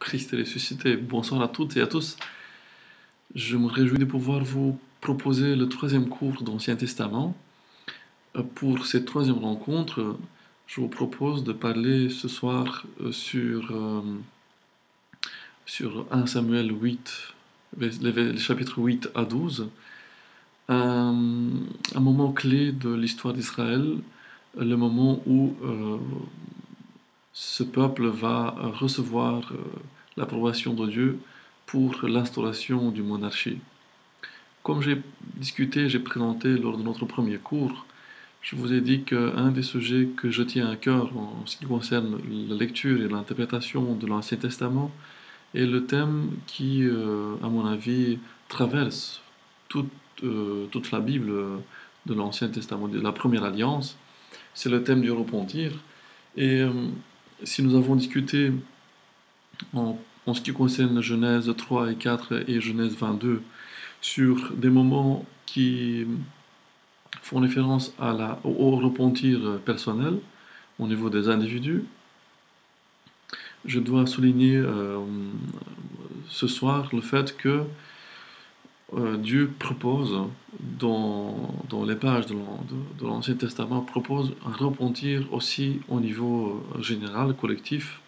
Christ est ressuscité. Bonsoir à toutes et à tous. Je me réjouis de pouvoir vous proposer le troisième cours d'Ancien Testament. Pour cette troisième rencontre, je vous propose de parler ce soir sur 1 Samuel 8, les chapitres 8 à 12, un moment clé de l'histoire d'Israël, le moment où ce peuple va recevoir l'approbation de Dieu pour l'instauration d'une monarchie. Comme j'ai présenté lors de notre premier cours, je vous ai dit qu'un des sujets que je tiens à cœur en ce qui concerne la lecture et l'interprétation de l'Ancien Testament est le thème qui, à mon avis, traverse toute la Bible de l'Ancien Testament, de la Première Alliance. C'est le thème du repentir. Et si nous avons discuté en ce qui concerne Genèse 3 et 4 et Genèse 22 sur des moments qui font référence au repentir personnel au niveau des individus, je dois souligner ce soir le fait que Dieu propose, dans les pages de l'Ancien Testament, propose un repentir aussi au niveau général, collectif,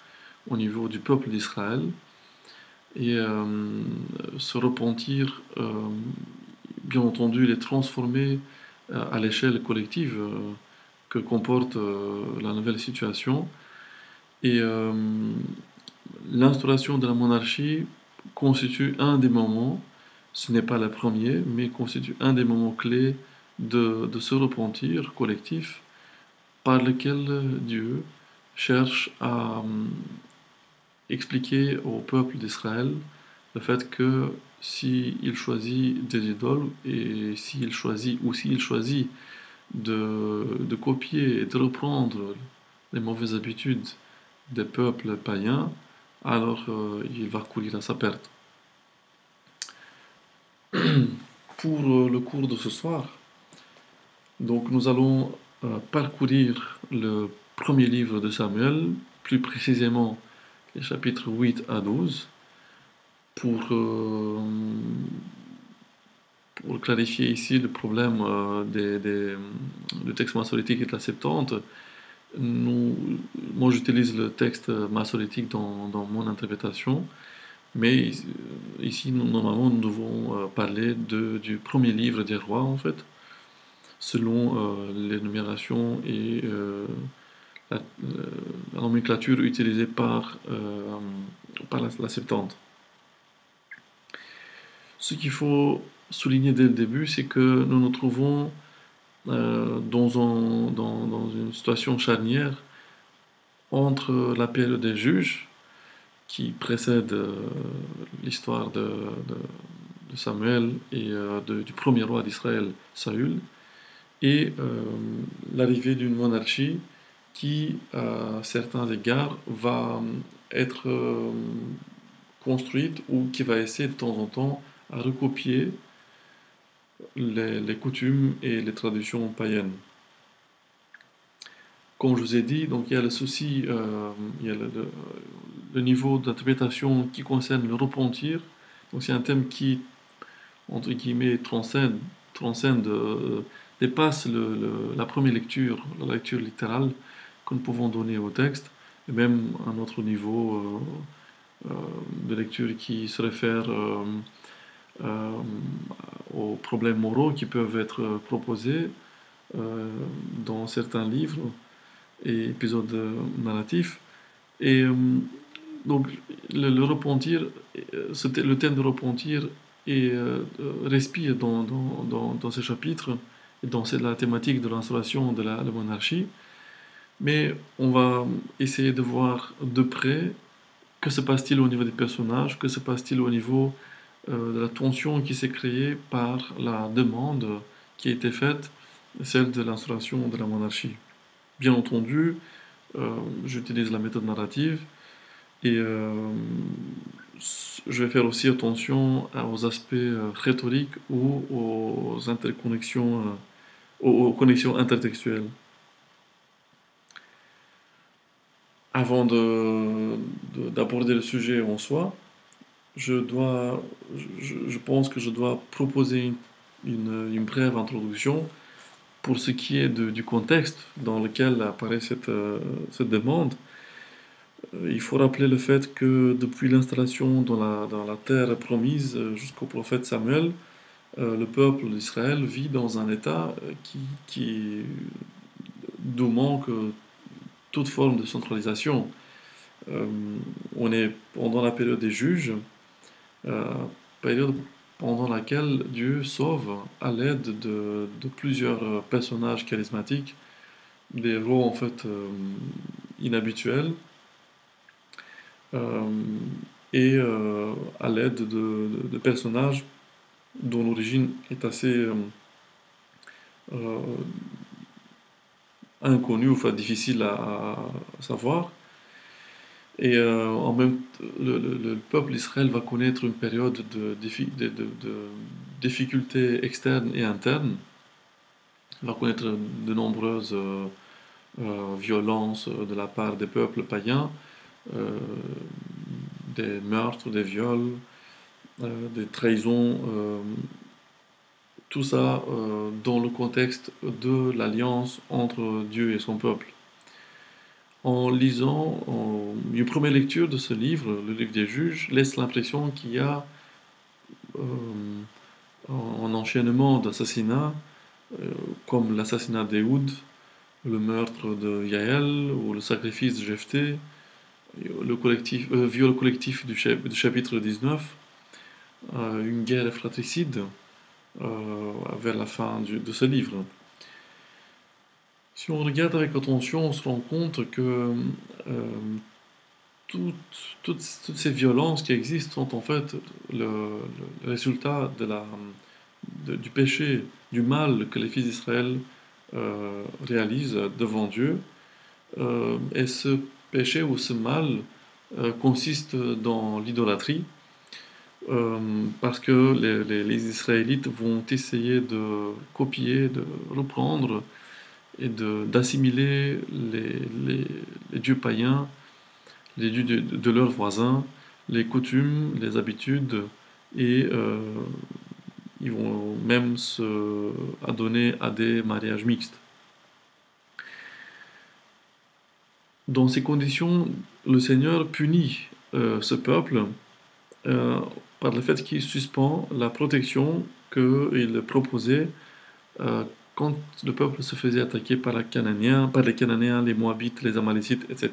au niveau du peuple d'Israël. Et ce repentir, bien entendu, il est transformé à l'échelle collective que comporte la nouvelle situation. Et l'instauration de la monarchie constitue un des moments, ce n'est pas le premier, mais constitue un des moments clés de ce repentir collectif par lequel Dieu cherche à expliquer au peuple d'Israël le fait que s'il choisit des idoles et s'il choisit de copier et de reprendre les mauvaises habitudes des peuples païens, alors il va courir à sa perte. Pour le cours de ce soir, donc nous allons parcourir le premier livre de Samuel, plus précisément les chapitres 8 à 12, pour clarifier ici le problème du texte maçonnique et de la Septante. Moi j'utilise le texte maçonnique dans mon interprétation, mais ici normalement nous devons parler du premier livre des rois en fait, selon l'énumération et la nomenclature utilisée par la Septante. Ce qu'il faut souligner dès le début, c'est que nous nous trouvons dans une situation charnière entre la période des juges, qui précède l'histoire de Samuel et du premier roi d'Israël, Saül, et l'arrivée d'une monarchie qui, à certains égards, va être construite ou qui va essayer de temps en temps à recopier les coutumes et les traditions païennes. Comme je vous ai dit, donc il y a le souci, il y a le niveau d'interprétation qui concerne le repentir. Donc c'est un thème qui, entre guillemets, dépasse la première lecture, la lecture littérale que nous pouvons donner au texte, et même un autre niveau de lecture qui se réfère aux problèmes moraux qui peuvent être proposés dans certains livres et épisodes narratifs. Et donc le repentir, le thème de repentir respire dans ces chapitres et dans la thématique de l'instauration de la monarchie. Mais on va essayer de voir de près que se passe-t-il au niveau des personnages, que se passe-t-il au niveau de la tension qui s'est créée par la demande qui a été faite, celle de l'instauration de la monarchie. Bien entendu, j'utilise la méthode narrative et je vais faire aussi attention aux aspects rhétoriques ou aux interconnexions, aux connexions intertextuelles. Avant d'aborder le sujet en soi, je dois, je pense que je dois proposer une brève introduction pour ce qui est du contexte dans lequel apparaît cette demande. Il faut rappeler le fait que depuis l'installation dans la terre promise jusqu'au prophète Samuel, le peuple d'Israël vit dans un état qui d'où manque toute forme de centralisation. Euh, on est pendant la période des juges, euh, période pendant laquelle Dieu sauve à l'aide de plusieurs personnages charismatiques, des héros en fait inhabituels, euh, et à l'aide de personnages dont l'origine est assez euh, inconnue, enfin difficile à savoir. Et en même le peuple d'Israël va connaître une période de difficultés externes et internes. Il va connaître de nombreuses violences de la part des peuples païens, euh, des meurtres, des viols, des trahisons, tout ça dans le contexte de l'alliance entre Dieu et son peuple. En lisant une première lecture de ce livre, le livre des juges, laisse l'impression qu'il y a euh, un enchaînement d'assassinats, euh, comme l'assassinat d'Éhoud, le meurtre de Yaël ou le sacrifice de Jephthé, viol collectif du chapitre 19, une guerre fratricide vers la fin de ce livre. Si on regarde avec attention, on se rend compte que toutes, toutes ces violences qui existent sont en fait le résultat du péché, du mal que les fils d'Israël réalisent devant Dieu. Et ce péché ou ce mal consiste dans l'idolâtrie, parce que les Israélites vont essayer de copier, de reprendre et d'assimiler les dieux païens, les dieux de leurs voisins, les coutumes, les habitudes, et ils vont même se adonner à des mariages mixtes. Dans ces conditions, le Seigneur punit ce peuple euh, par le fait qu'il suspend la protection qu'il proposait euh, quand le peuple se faisait attaquer par les Cananéens, les Moabites, les Amalécites, etc.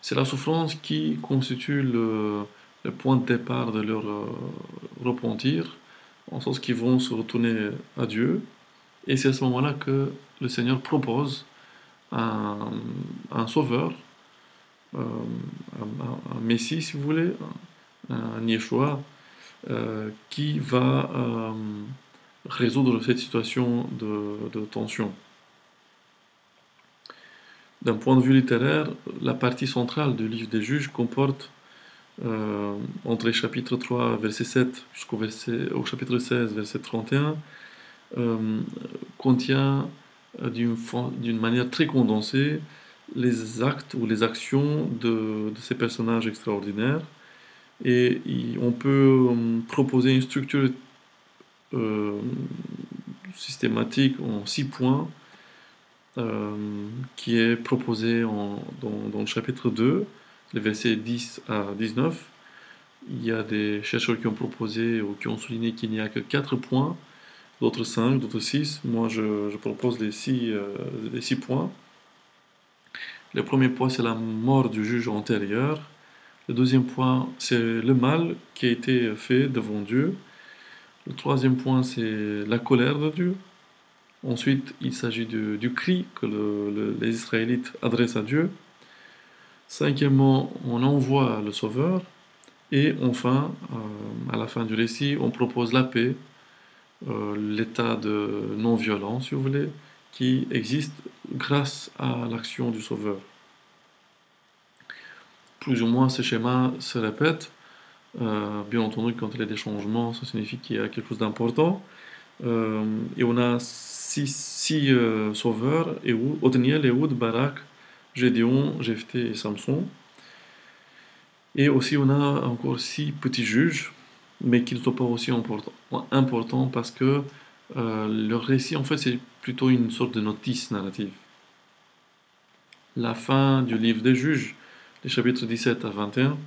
C'est la souffrance qui constitue le point de départ de leur repentir, en sens qu'ils vont se retourner à Dieu. Et c'est à ce moment-là que le Seigneur propose un, un sauveur, un Messie, si vous voulez, un Yeshua, qui va résoudre cette situation de tension. D'un point de vue littéraire, la partie centrale du livre des juges comporte, entre les chapitres 3, verset 7, au chapitre 16, verset 31, contient d'une manière très condensée les actes ou les actions de ces personnages extraordinaires. Et on peut proposer une structure euh, systématique en 6 points euh, qui est proposée dans le chapitre 2, les versets 10 à 19. Il y a des chercheurs qui ont proposé ou qui ont souligné qu'il n'y a que 4 points, d'autres 5, d'autres 6. Moi, je propose les 6 points. Le premier point, c'est la mort du juge antérieur. Le deuxième point, c'est le mal qui a été fait devant Dieu. Le troisième point, c'est la colère de Dieu. Ensuite, il s'agit du cri que les Israélites adressent à Dieu. Cinquièmement, on envoie le Sauveur. Et enfin, à la fin du récit, on propose la paix, l'état de non-violence, si vous voulez, qui existe grâce à l'action du Sauveur. Plus ou moins, ce schéma se répète. Bien entendu, quand il y a des changements, ça signifie qu'il y a quelque chose d'important. Et on a six sauveurs, Othniel, Ehud, Barak, Gédéon, Jephthé et Samson. Et aussi, on a encore 6 petits juges, mais qui ne sont pas aussi importants parce que leur récit, en fait, c'est plutôt une sorte de notice narrative. La fin du livre des juges, les chapitres 17 à 21,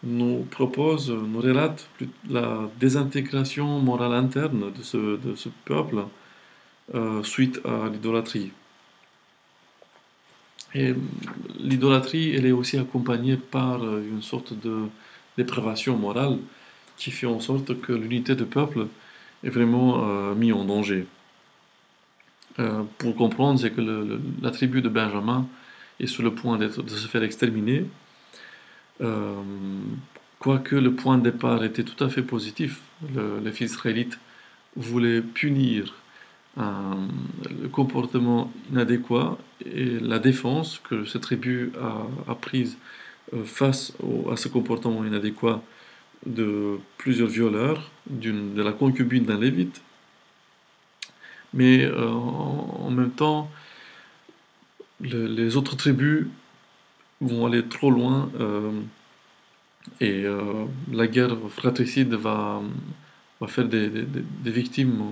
nous relate la désintégration morale interne de ce peuple suite à l'idolâtrie. Et l'idolâtrie, elle est aussi accompagnée par une sorte de dépravation morale qui fait en sorte que l'unité du peuple est vraiment mise en danger. Pour comprendre, c'est que la tribu de Benjamin est sur le point de se faire exterminer, euh, quoique le point de départ était tout à fait positif. Les fils israélites voulaient punir un- le comportement inadéquat et la défense que cette tribu a prise à ce comportement inadéquat de plusieurs violeurs, de la concubine d'un lévite, mais en même temps, les autres tribus vont aller trop loin et la guerre fratricide va faire des victimes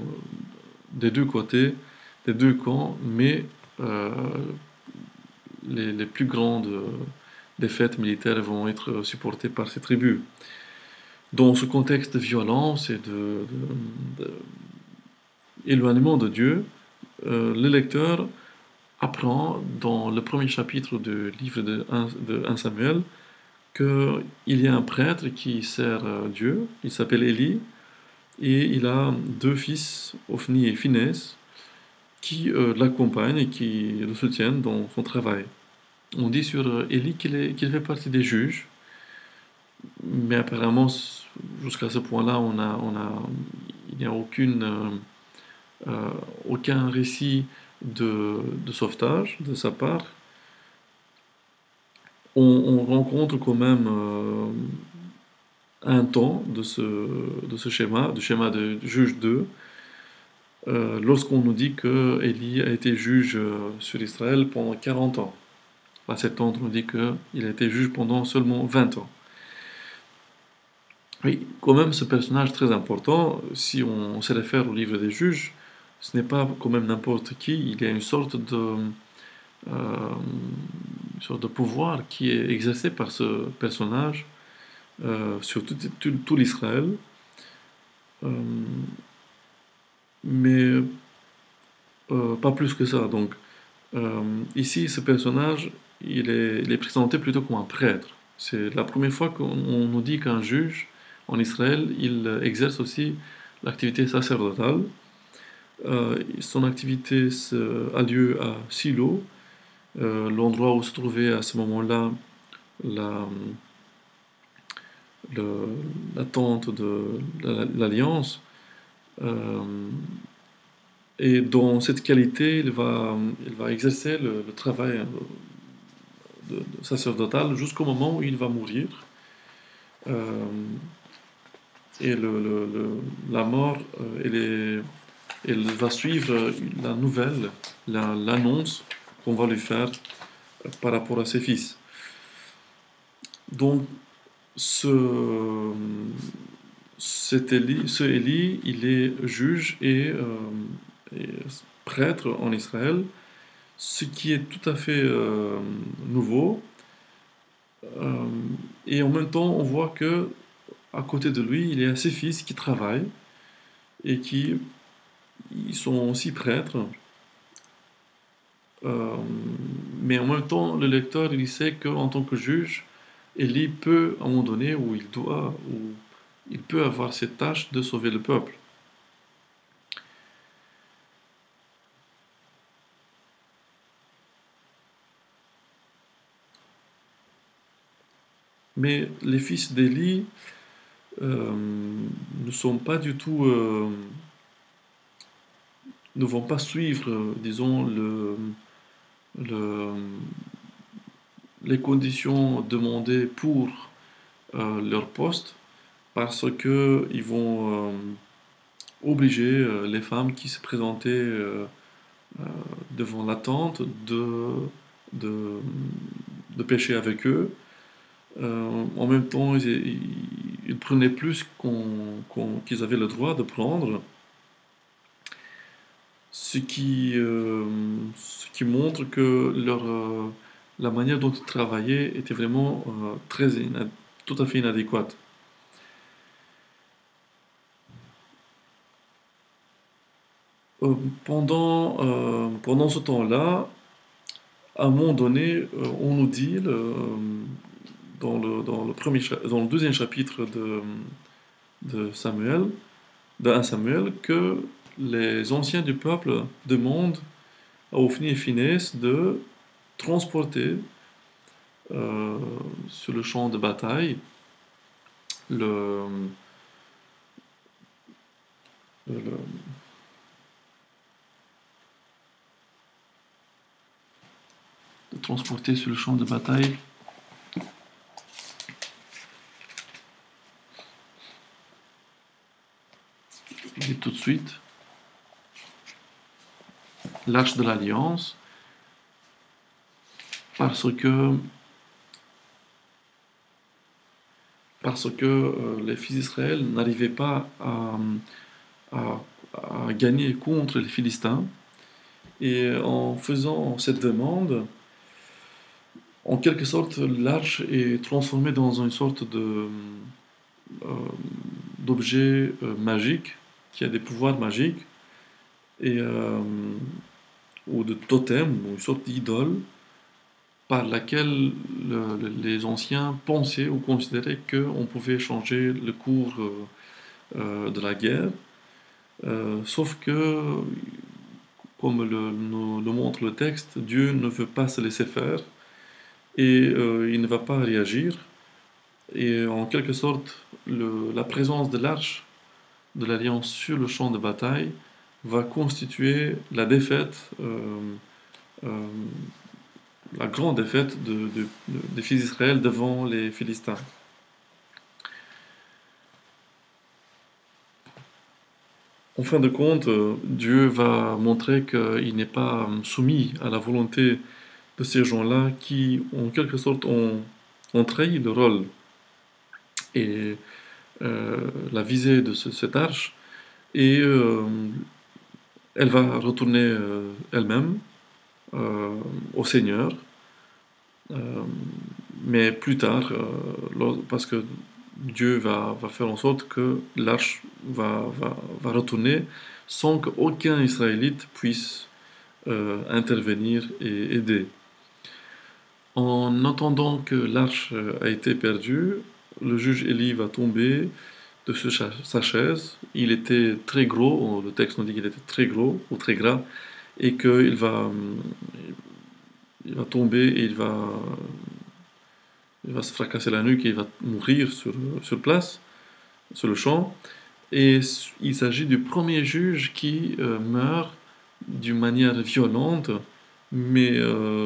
des deux côtés, des deux camps, mais euh, les plus grandes défaites militaires vont être supportées par ces tribus. Dans ce contexte de violence et d'éloignement de Dieu, le lecteur apprend dans le premier chapitre du livre de 1 Samuel qu'il y a un prêtre qui sert Dieu, il s'appelle Élie, et il a 2 fils, Ophni et Phinès, qui l'accompagnent et qui le soutiennent dans son travail. On dit sur Élie qu'il fait partie des juges, mais apparemment, jusqu'à ce point-là, il n'y a euh, aucun récit de sauvetage de sa part. On rencontre quand même un temps de ce schéma, du schéma de juge 2, lorsqu'on nous dit que Élie a été juge sur Israël pendant 40 ans. La Septante nous dit qu'il a été juge pendant seulement 20 ans. Oui, quand même, ce personnage très important, si on se réfère au livre des juges, ce n'est pas quand même n'importe qui, il y a une sorte de pouvoir qui est exercé par ce personnage sur tout l'Israël. Euh, mais pas plus que ça. Donc, ici, ce personnage, il est présenté plutôt comme un prêtre. C'est la première fois qu'on nous dit qu'un juge en Israël, il exerce aussi l'activité sacerdotale. Son activité a lieu à Silo, l'endroit où se trouvait à ce moment-là la, le- la tente de l'Alliance. Euh, et dans cette qualité, il va exercer le travail sacerdotal jusqu'au moment où il va mourir. Euh, et la mort, elle va suivre la nouvelle, l'annonce qu'on va lui faire par rapport à ses fils. Donc, ce Élie, il est juge et prêtre en Israël, ce qui est tout à fait nouveau. Euh, et en même temps, on voit que à côté de lui, il y a ses fils qui travaillent et qui ils sont aussi prêtres. Euh, mais en même temps, le lecteur, il sait qu'en tant que juge, Élie peut, à un moment donné, où il peut avoir cette tâche de sauver le peuple. Mais les fils d'Élie euh, ne sont pas du tout, ne vont pas suivre, disons, le- les conditions demandées pour leur poste, parce que ils vont obliger les femmes qui se présentaient devant la tente de, de pêcher avec eux. En même temps, ils prenaient plus qu'ils avaient le droit de prendre, ce qui montre que la manière dont ils travaillaient était vraiment tout à fait inadéquate. Euh, pendant ce temps-là, à un moment donné, on nous dit dans le deuxième chapitre de Samuel, de 1 Samuel, que les anciens du peuple demandent à Ophni et Phinehas de transporter euh, sur le champ de bataille le, le- de transporter sur le champ de bataille et tout de suite l'arche de l'alliance parce que les fils d'Israël n'arrivaient pas à- à gagner contre les Philistins. Et en faisant cette demande, en quelque sorte, l'arche est transformée dans une sorte euh, d'objet magique qui a des pouvoirs magiques et, ou de totem, ou une sorte d'idole par laquelle les anciens pensaient ou considéraient qu'on pouvait changer le cours de la guerre. Sauf que, comme le montre le texte, Dieu ne veut pas se laisser faire et il ne va pas réagir. Et en quelque sorte, la présence de l'arche de l'Alliance sur le champ de bataille va constituer la défaite, euh, la grande défaite des fils d'Israël devant les Philistins. En fin de compte, Dieu va montrer qu'il n'est pas soumis à la volonté de ces gens-là qui, en quelque sorte, ont trahi le rôle et la visée de cette arche, et elle va retourner elle-même euh, au Seigneur, euh, mais plus tard, parce que Dieu va faire en sorte que l'arche va retourner sans qu'aucun Israélite puisse intervenir et aider. En attendant que l'arche a été perdue, le juge Élie va tomber de sa chaise. Il était très gros, le texte nous dit qu'il était très gros ou très gras, et il va tomber et il va se fracasser la nuque et il va mourir sur place, sur le champ. Et il s'agit du premier juge qui meurt d'une manière violente, mais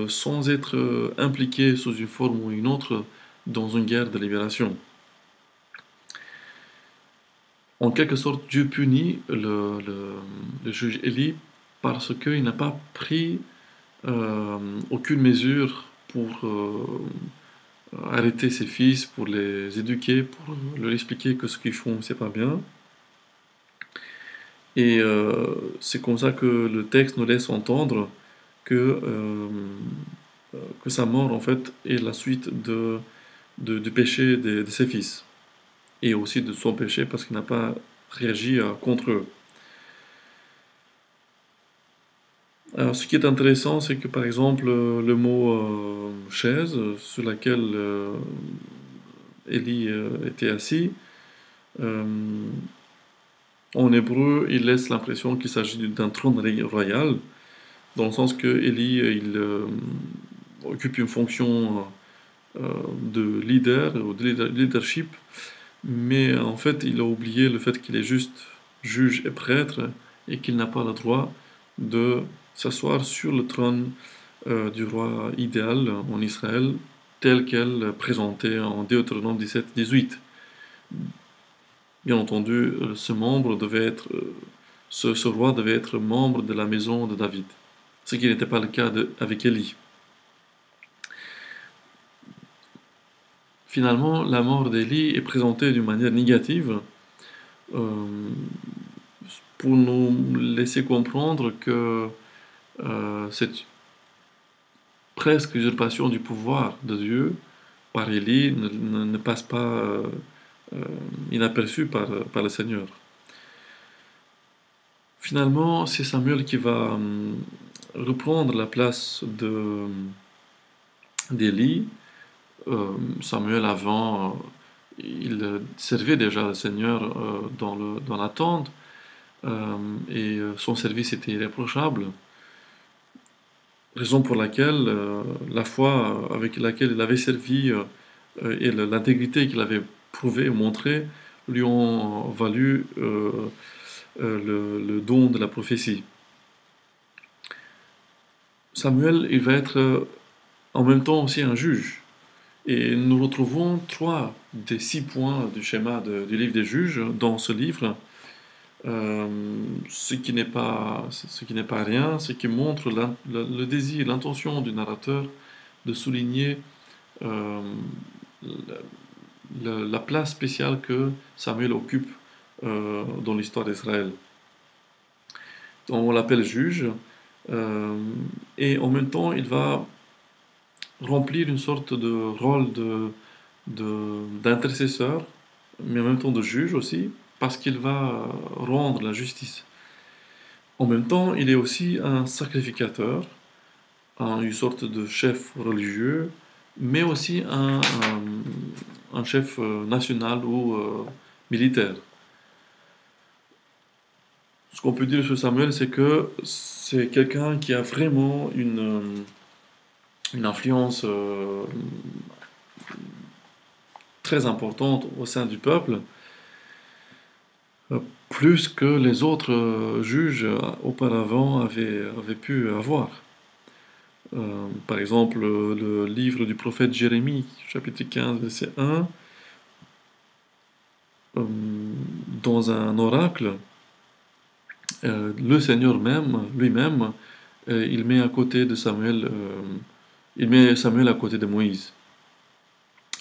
sans être impliqué sous une forme ou une autre dans une guerre de libération. En quelque sorte, Dieu punit le juge Élie parce qu'il n'a pas pris aucune mesure pour arrêter ses fils, pour les éduquer, pour leur expliquer que ce qu'ils font, c'est pas bien. Et c'est comme ça que le texte nous laisse entendre que, euh, que sa mort, en fait, est la suite du péché de ses fils. Et aussi de son péché parce qu'il n'a pas réagi contre eux. Alors, ce qui est intéressant, c'est que par exemple, le mot chaise sur laquelle Élie était assis, euh, en hébreu, il laisse l'impression qu'il s'agit d'un trône royal, dans le sens que Élie, il occupe une fonction de leader ou de leadership, mais en fait, il a oublié le fait qu'il est juste juge et prêtre et qu'il n'a pas le droit de s'asseoir sur le trône du roi idéal en Israël, tel qu'elle présentait en Deutéronome 17-18. Bien entendu, ce roi devait être membre de la maison de David, ce qui n'était pas le cas avec Élie. finalement, la mort d'Élie est présentée d'une manière négative euh, pour nous laisser comprendre que cette presque usurpation du pouvoir de Dieu par Élie ne passe pas euh, inaperçue par le Seigneur. Finalement, c'est Samuel qui va reprendre la place d'Élie. Samuel, avant, il servait déjà le Seigneur dans la tente, et son service était irréprochable, raison pour laquelle la foi avec laquelle il avait servi et l'intégrité qu'il avait prouvée et montrée lui ont valu le don de la prophétie. Samuel, il va être en même temps aussi un juge. Et nous retrouvons 3 des 6 points du schéma du livre des juges dans ce livre, euh, ce qui n'est pas rien, ce qui montre le désir, l'intention du narrateur de souligner euh, la place spéciale que Samuel occupe dans l'histoire d'Israël. On l'appelle juge, euh, et en même temps, il va remplir une sorte de rôle d'intercesseur, mais en même temps de juge aussi, parce qu'il va rendre la justice. En même temps, il est aussi un sacrificateur, une sorte de chef religieux, mais aussi un chef national ou militaire. Ce qu'on peut dire sur Samuel, c'est que c'est quelqu'un qui a vraiment une influence très importante au sein du peuple, plus que les autres juges auparavant avaient pu avoir. Par exemple, le livre du prophète Jérémie, chapitre 15, verset 1, dans un oracle, le Seigneur même, lui-même, il met à côté de Samuel, il met Samuel à côté de Moïse.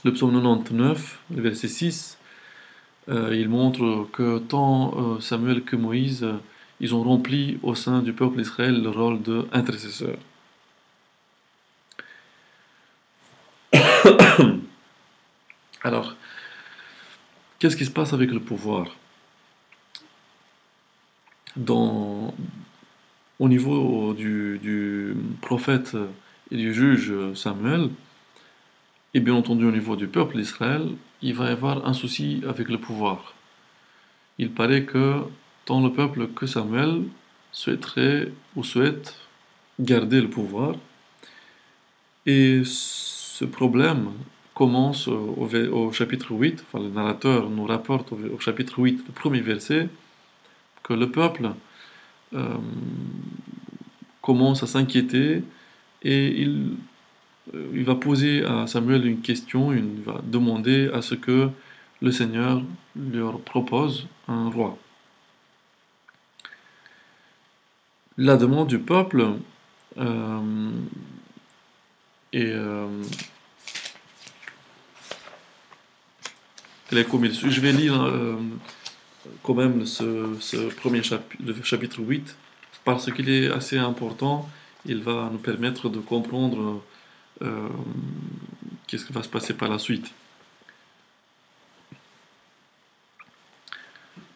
Le psaume 99, verset 6, il montre que tant Samuel que Moïse, ils ont rempli au sein du peuple d'Israël le rôle d'intercesseur. Alors, qu'est-ce qui se passe avec le pouvoir au niveau du prophète et du juge Samuel, et bien entendu au niveau du peuple d'Israël, il va y avoir un souci avec le pouvoir. Il paraît que tant le peuple que Samuel souhaiterait ou souhaite garder le pouvoir, et ce problème commence au chapitre 8, enfin le narrateur nous rapporte au chapitre 8, le premier verset, que le peuple euh, commence à s'inquiéter et il va poser à Samuel une question, il va demander à ce que le Seigneur leur propose un roi. La demande du peuple euh, est, elle est comme il suit. Je vais lire quand même ce premier chapitre, le chapitre 8, parce qu'il est assez important. Il va nous permettre de comprendre euh, qu'est-ce qui va se passer par la suite.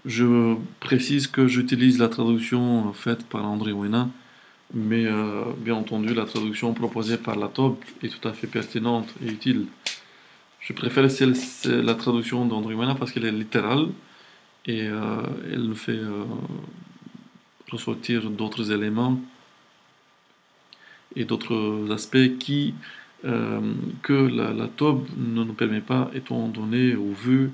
Je précise que j'utilise la traduction faite par André Ouéna, mais bien entendu, la traduction proposée par la TOB est tout à fait pertinente et utile. Je préfère la traduction d'André Ouéna parce qu'elle est littérale et elle nous fait ressortir d'autres éléments et d'autres aspects que la TOB ne nous permet pas, étant donné ou vu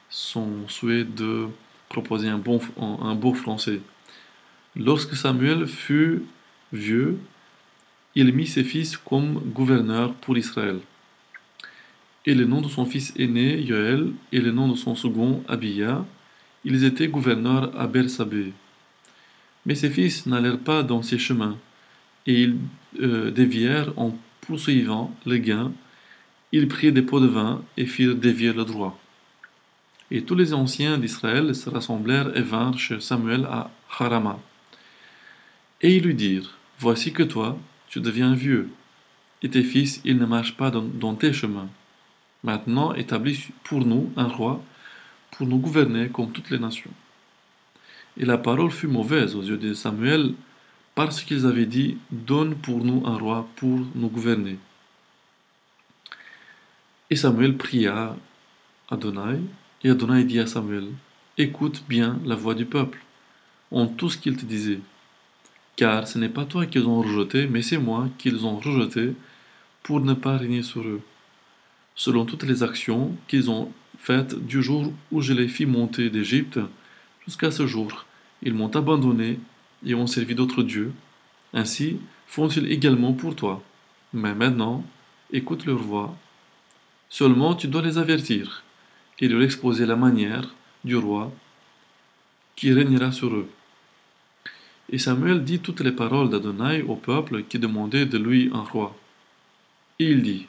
son souhait de proposer un beau français. Lorsque Samuel fut vieux, il mit ses fils comme gouverneurs pour Israël. Et le nom de son fils aîné, Yoël, et le nom de son second, Abia, ils étaient gouverneurs à Bersabée. Mais ses fils n'allèrent pas dans ses chemins, et ils dévièrent en poursuivant le gain, Ils prirent des pots de vin et firent dévier le droit. Et tous les anciens d'Israël se rassemblèrent et vinrent chez Samuel à Harama. Et ils lui dirent, voici que toi, tu deviens vieux, et tes fils, ils ne marchent pas dans tes chemins. Maintenant, établis pour nous un roi, pour nous gouverner comme toutes les nations. Et la parole fut mauvaise aux yeux de Samuel, parce qu'ils avaient dit, donne pour nous un roi pour nous gouverner. Et Samuel pria Adonai, et Adonai dit à Samuel, écoute bien la voix du peuple, en tout ce qu'il te disait, car ce n'est pas toi qu'ils ont rejeté, mais c'est moi qu'ils ont rejeté pour ne pas régner sur eux, selon toutes les actions qu'ils ont faites du jour où je les fis monter d'Égypte jusqu'à ce jour. Ils m'ont abandonné et ont servi d'autres dieux. Ainsi font-ils également pour toi. Mais maintenant, écoute leur voix. Seulement tu dois les avertir et leur exposer la manière du roi qui régnera sur eux. Et Samuel dit toutes les paroles d'Adonai au peuple qui demandait de lui un roi. Et il dit,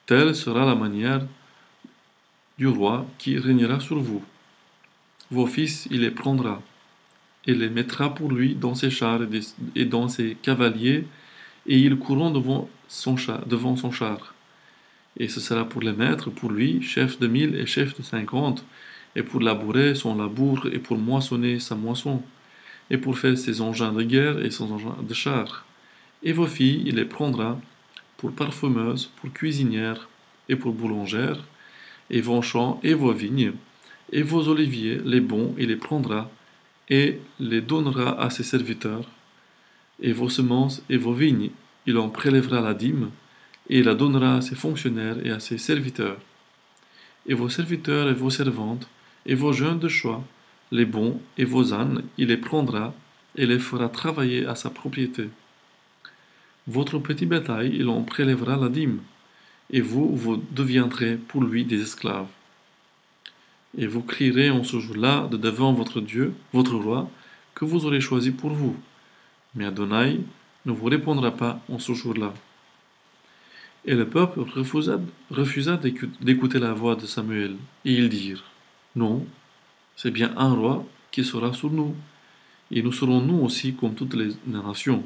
telle sera la manière du roi qui régnera sur vous. Vos fils, il les prendra, et les mettra pour lui dans ses chars et dans ses cavaliers, et ils courront devant son char. Et ce sera pour les mettre, pour lui, chef de 1000 et chef de 50, et pour labourer son labour, et pour moissonner sa moisson, et pour faire ses engins de guerre et ses engins de char. Et vos filles, il les prendra pour parfumeuses, pour cuisinières, et pour boulangères, et vos champs et vos vignes, et vos oliviers, les bons, il les prendra, et les donnera à ses serviteurs, et vos semences et vos vignes, il en prélèvera la dîme, et la donnera à ses fonctionnaires et à ses serviteurs. Et vos serviteurs et vos servantes, et vos jeunes de choix, les bons et vos ânes, il les prendra, et les fera travailler à sa propriété. Votre petit bétail, il en prélèvera la dîme, et vous deviendrez pour lui des esclaves. Et vous crierez en ce jour-là de devant votre Dieu, votre roi, que vous aurez choisi pour vous. Mais Adonai ne vous répondra pas en ce jour-là. Et le peuple refusa d'écouter la voix de Samuel. Et ils dirent, non, c'est bien un roi qui sera sur nous. Et nous serons nous aussi comme toutes les nations.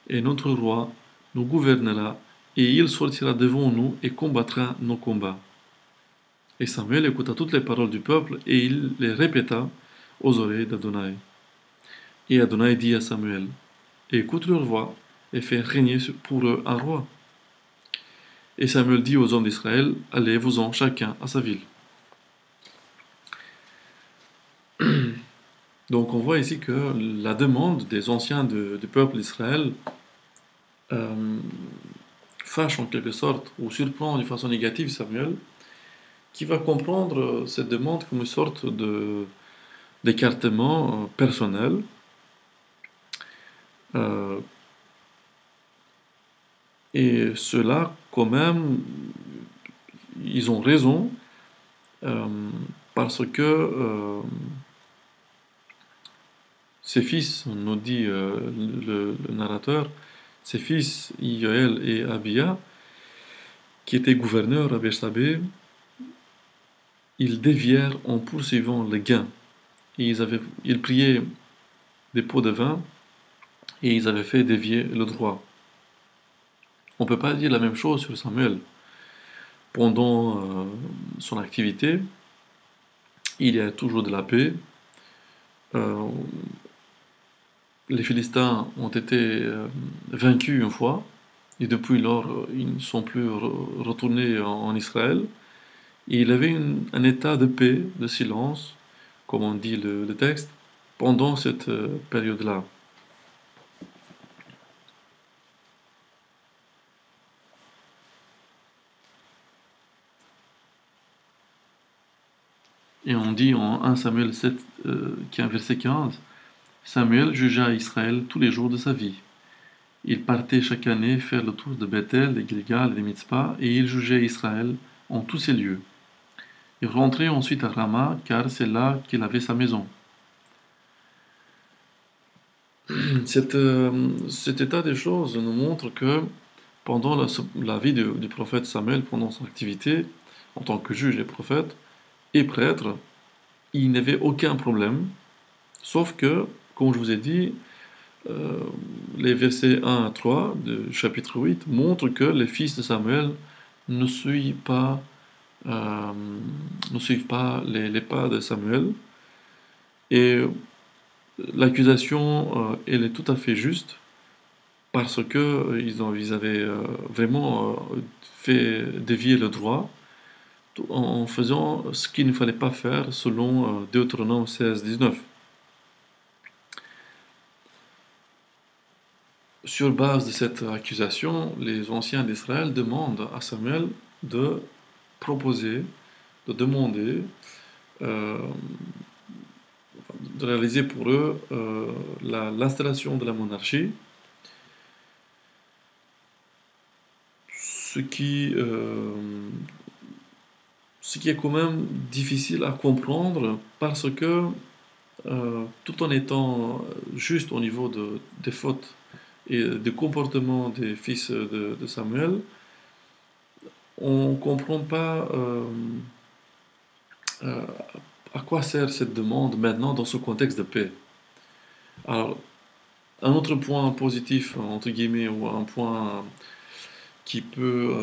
Et notre roi nous gouvernera, et il sortira devant nous et combattra nos combats. Et Samuel écouta toutes les paroles du peuple, et il les répéta aux oreilles d'Adonai. Et Adonai dit à Samuel, écoute leur voix, et fais régner pour eux un roi. Et Samuel dit aux hommes d'Israël, allez-vous-en chacun à sa ville. Donc on voit ici que la demande des anciens du peuple d'Israël fâche en quelque sorte, ou surprend d'une façon négative Samuel, qui va comprendre cette demande comme une sorte d'écartement personnel, euh, et cela, quand même, ils ont raison, euh, parce que ses fils, nous dit le narrateur, ses fils, Yoël et Abia, qui étaient gouverneurs à Bersabée, ils dévièrent en poursuivant le gain. Et ils priaient des pots de vin et ils avaient fait dévier le droit. On ne peut pas dire la même chose sur Samuel. Pendant son activité, il y a toujours de la paix. Euh, les Philistins ont été vaincus une fois, et depuis lors, ils ne sont plus retournés en Israël. Et il avait un état de paix, de silence, comme on dit le texte, pendant cette période-là. Et on dit en 1 Samuel 7, verset 15, Samuel jugea Israël tous les jours de sa vie. Il partait chaque année faire le tour de Bethel, de Gilgal et de Mitzpah, et il jugeait Israël en tous ces lieux. Il rentrait ensuite à Rama, car c'est là qu'il avait sa maison. Cet état des choses nous montre que pendant la vie du prophète Samuel, pendant son activité en tant que juge et prophète et prêtre, il n'y avait aucun problème, sauf que, comme je vous ai dit, euh, les versets 1 à 3 du chapitre 8 montrent que les fils de Samuel ne suivent pas, euh, ne suivent pas les pas de Samuel. Et l'accusation, elle est tout à fait juste, parce que ils avaient vraiment fait dévier le droit en faisant ce qu'il ne fallait pas faire selon Deutéronome 16-19. Sur base de cette accusation, les anciens d'Israël demandent à Samuel de proposer, de demander, euh, de réaliser pour eux l'installation de la monarchie, ce qui, euh, ce qui est quand même difficile à comprendre parce que tout en étant juste au niveau des fautes et des comportements des fils de Samuel, on ne comprend pas euh, à quoi sert cette demande maintenant dans ce contexte de paix. Alors, un autre point positif, entre guillemets, ou un point qui peut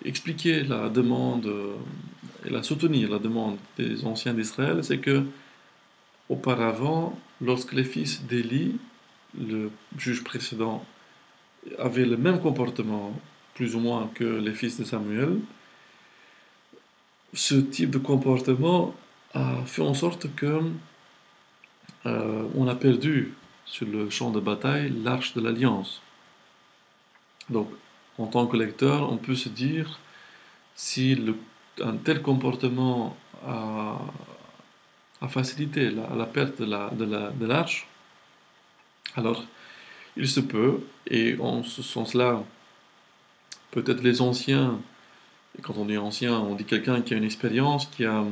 expliquer la demande et la soutenir, la demande des anciens d'Israël, c'est que auparavant, lorsque les fils d'Élie, le juge précédent, avaient le même comportement, plus ou moins, que les fils de Samuel, ce type de comportement a fait en sorte que on a perdu sur le champ de bataille l'arche de l'alliance. Donc, en tant que lecteur, on peut se dire si un tel comportement a facilité la perte de l'arche, alors il se peut, et en ce sens-là, peut-être les anciens, et quand on dit ancien, on dit quelqu'un qui a une expérience, qui a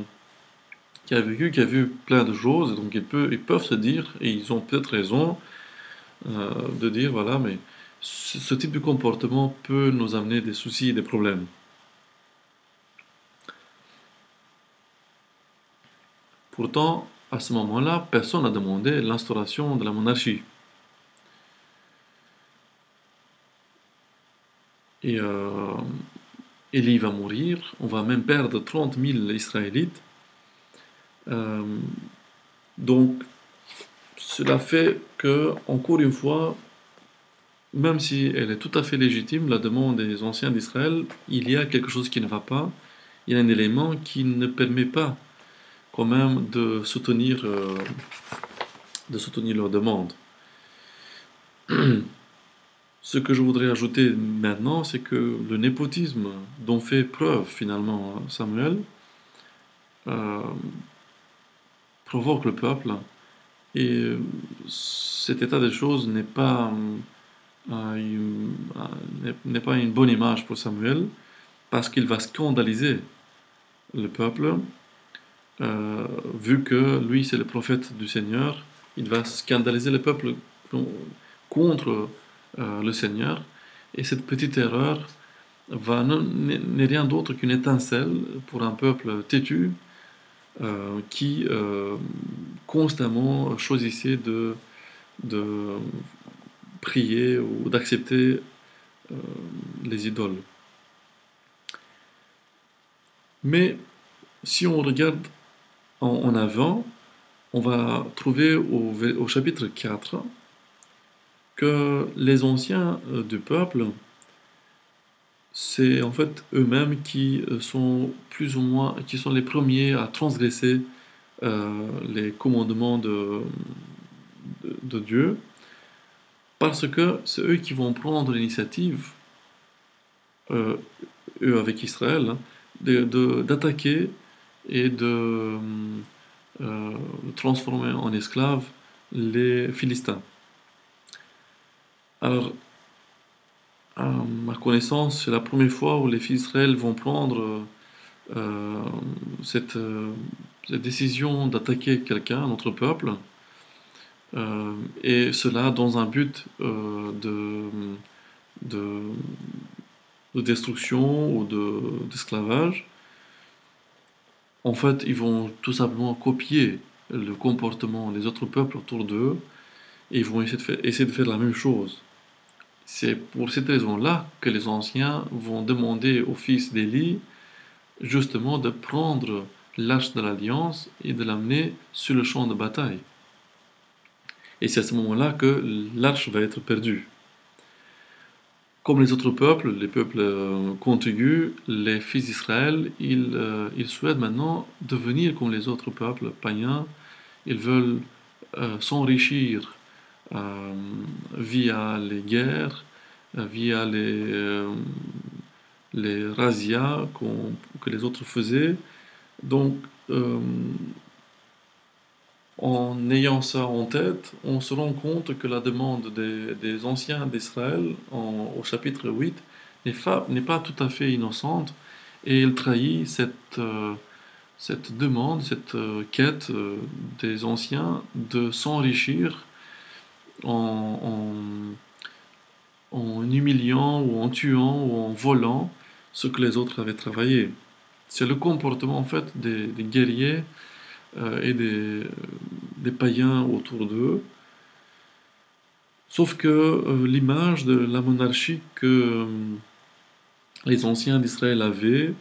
vécu, qui a vu plein de choses, donc ils peuvent se dire, et ils ont peut-être raison, de dire, voilà, mais ce type de comportement peut nous amener des soucis et des problèmes. Pourtant, à ce moment-là, personne n'a demandé l'instauration de la monarchie. Et Élie va mourir, on va même perdre 30 000 Israélites. Euh, donc, cela fait que, encore une fois, même si elle est tout à fait légitime, la demande des anciens d'Israël, il y a quelque chose qui ne va pas, il y a un élément qui ne permet pas quand même de soutenir leur demande. Ce que je voudrais ajouter maintenant, c'est que le népotisme dont fait preuve finalement Samuel euh, provoque le peuple et cet état des choses n'est pas une bonne image pour Samuel parce qu'il va scandaliser le peuple vu que lui c'est le prophète du Seigneur, il va scandaliser le peuple contre le Seigneur et cette petite erreur n'est rien d'autre qu'une étincelle pour un peuple têtu qui constamment choisissait de prier ou d'accepter euh, les idoles. Mais si on regarde en avant, on va trouver au chapitre 4 que les anciens du peuple, c'est en fait eux-mêmes qui sont plus ou moins, qui sont les premiers à transgresser les commandements de Dieu, parce que c'est eux qui vont prendre l'initiative, euh, eux avec Israël, hein, d'attaquer et de transformer en esclaves les Philistins. Alors, à ma connaissance, c'est la première fois où les fils d'Israël vont prendre euh, cette, euh, cette décision d'attaquer quelqu'un, notre peuple, et cela dans un but de de destruction ou d'esclavage. En fait, ils vont tout simplement copier le comportement des autres peuples autour d'eux et ils vont essayer de faire la même chose. C'est pour cette raison-là que les anciens vont demander aux fils d'Élie justement de prendre l'arche de l'alliance et de l'amener sur le champ de bataille. Et c'est à ce moment-là que l'arche va être perdue. Comme les autres peuples, les peuples contigus, les fils d'Israël, ils souhaitent maintenant devenir comme les autres peuples païens. Ils veulent s'enrichir euh, via les guerres, via les razzias que les autres faisaient. Donc, euh, en ayant ça en tête, on se rend compte que la demande des anciens d'Israël au chapitre 8 n'est pas tout à fait innocente et il trahit cette demande, cette quête des anciens de s'enrichir en, en humiliant ou en tuant ou en volant ce que les autres avaient travaillé. C'est le comportement en fait des guerriers et des païens autour d'eux. Sauf que l'image de la monarchie que les anciens d'Israël avaient,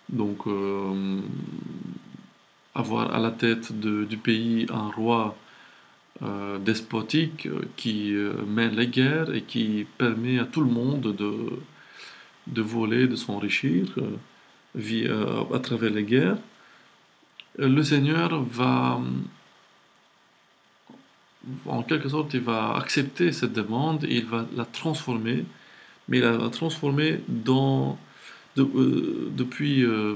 donc avoir à la tête du pays un roi despotique qui mène les guerres et qui permet à tout le monde de voler, de s'enrichir à travers les guerres, le Seigneur va, en quelque sorte, il va accepter cette demande et il va la transformer, mais il va la transformer depuis, euh,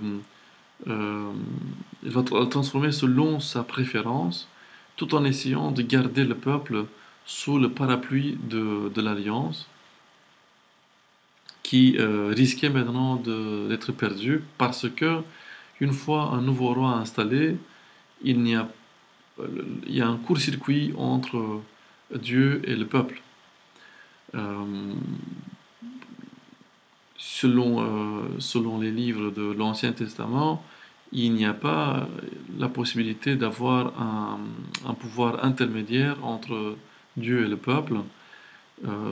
il va la transformer selon sa préférence, tout en essayant de garder le peuple sous le parapluie de l'Alliance, qui risquait maintenant d'être perdu parce que une fois un nouveau roi installé, il n'y a il y a un court-circuit entre Dieu et le peuple. Euh, selon les livres de l'Ancien Testament, il n'y a pas la possibilité d'avoir un pouvoir intermédiaire entre Dieu et le peuple,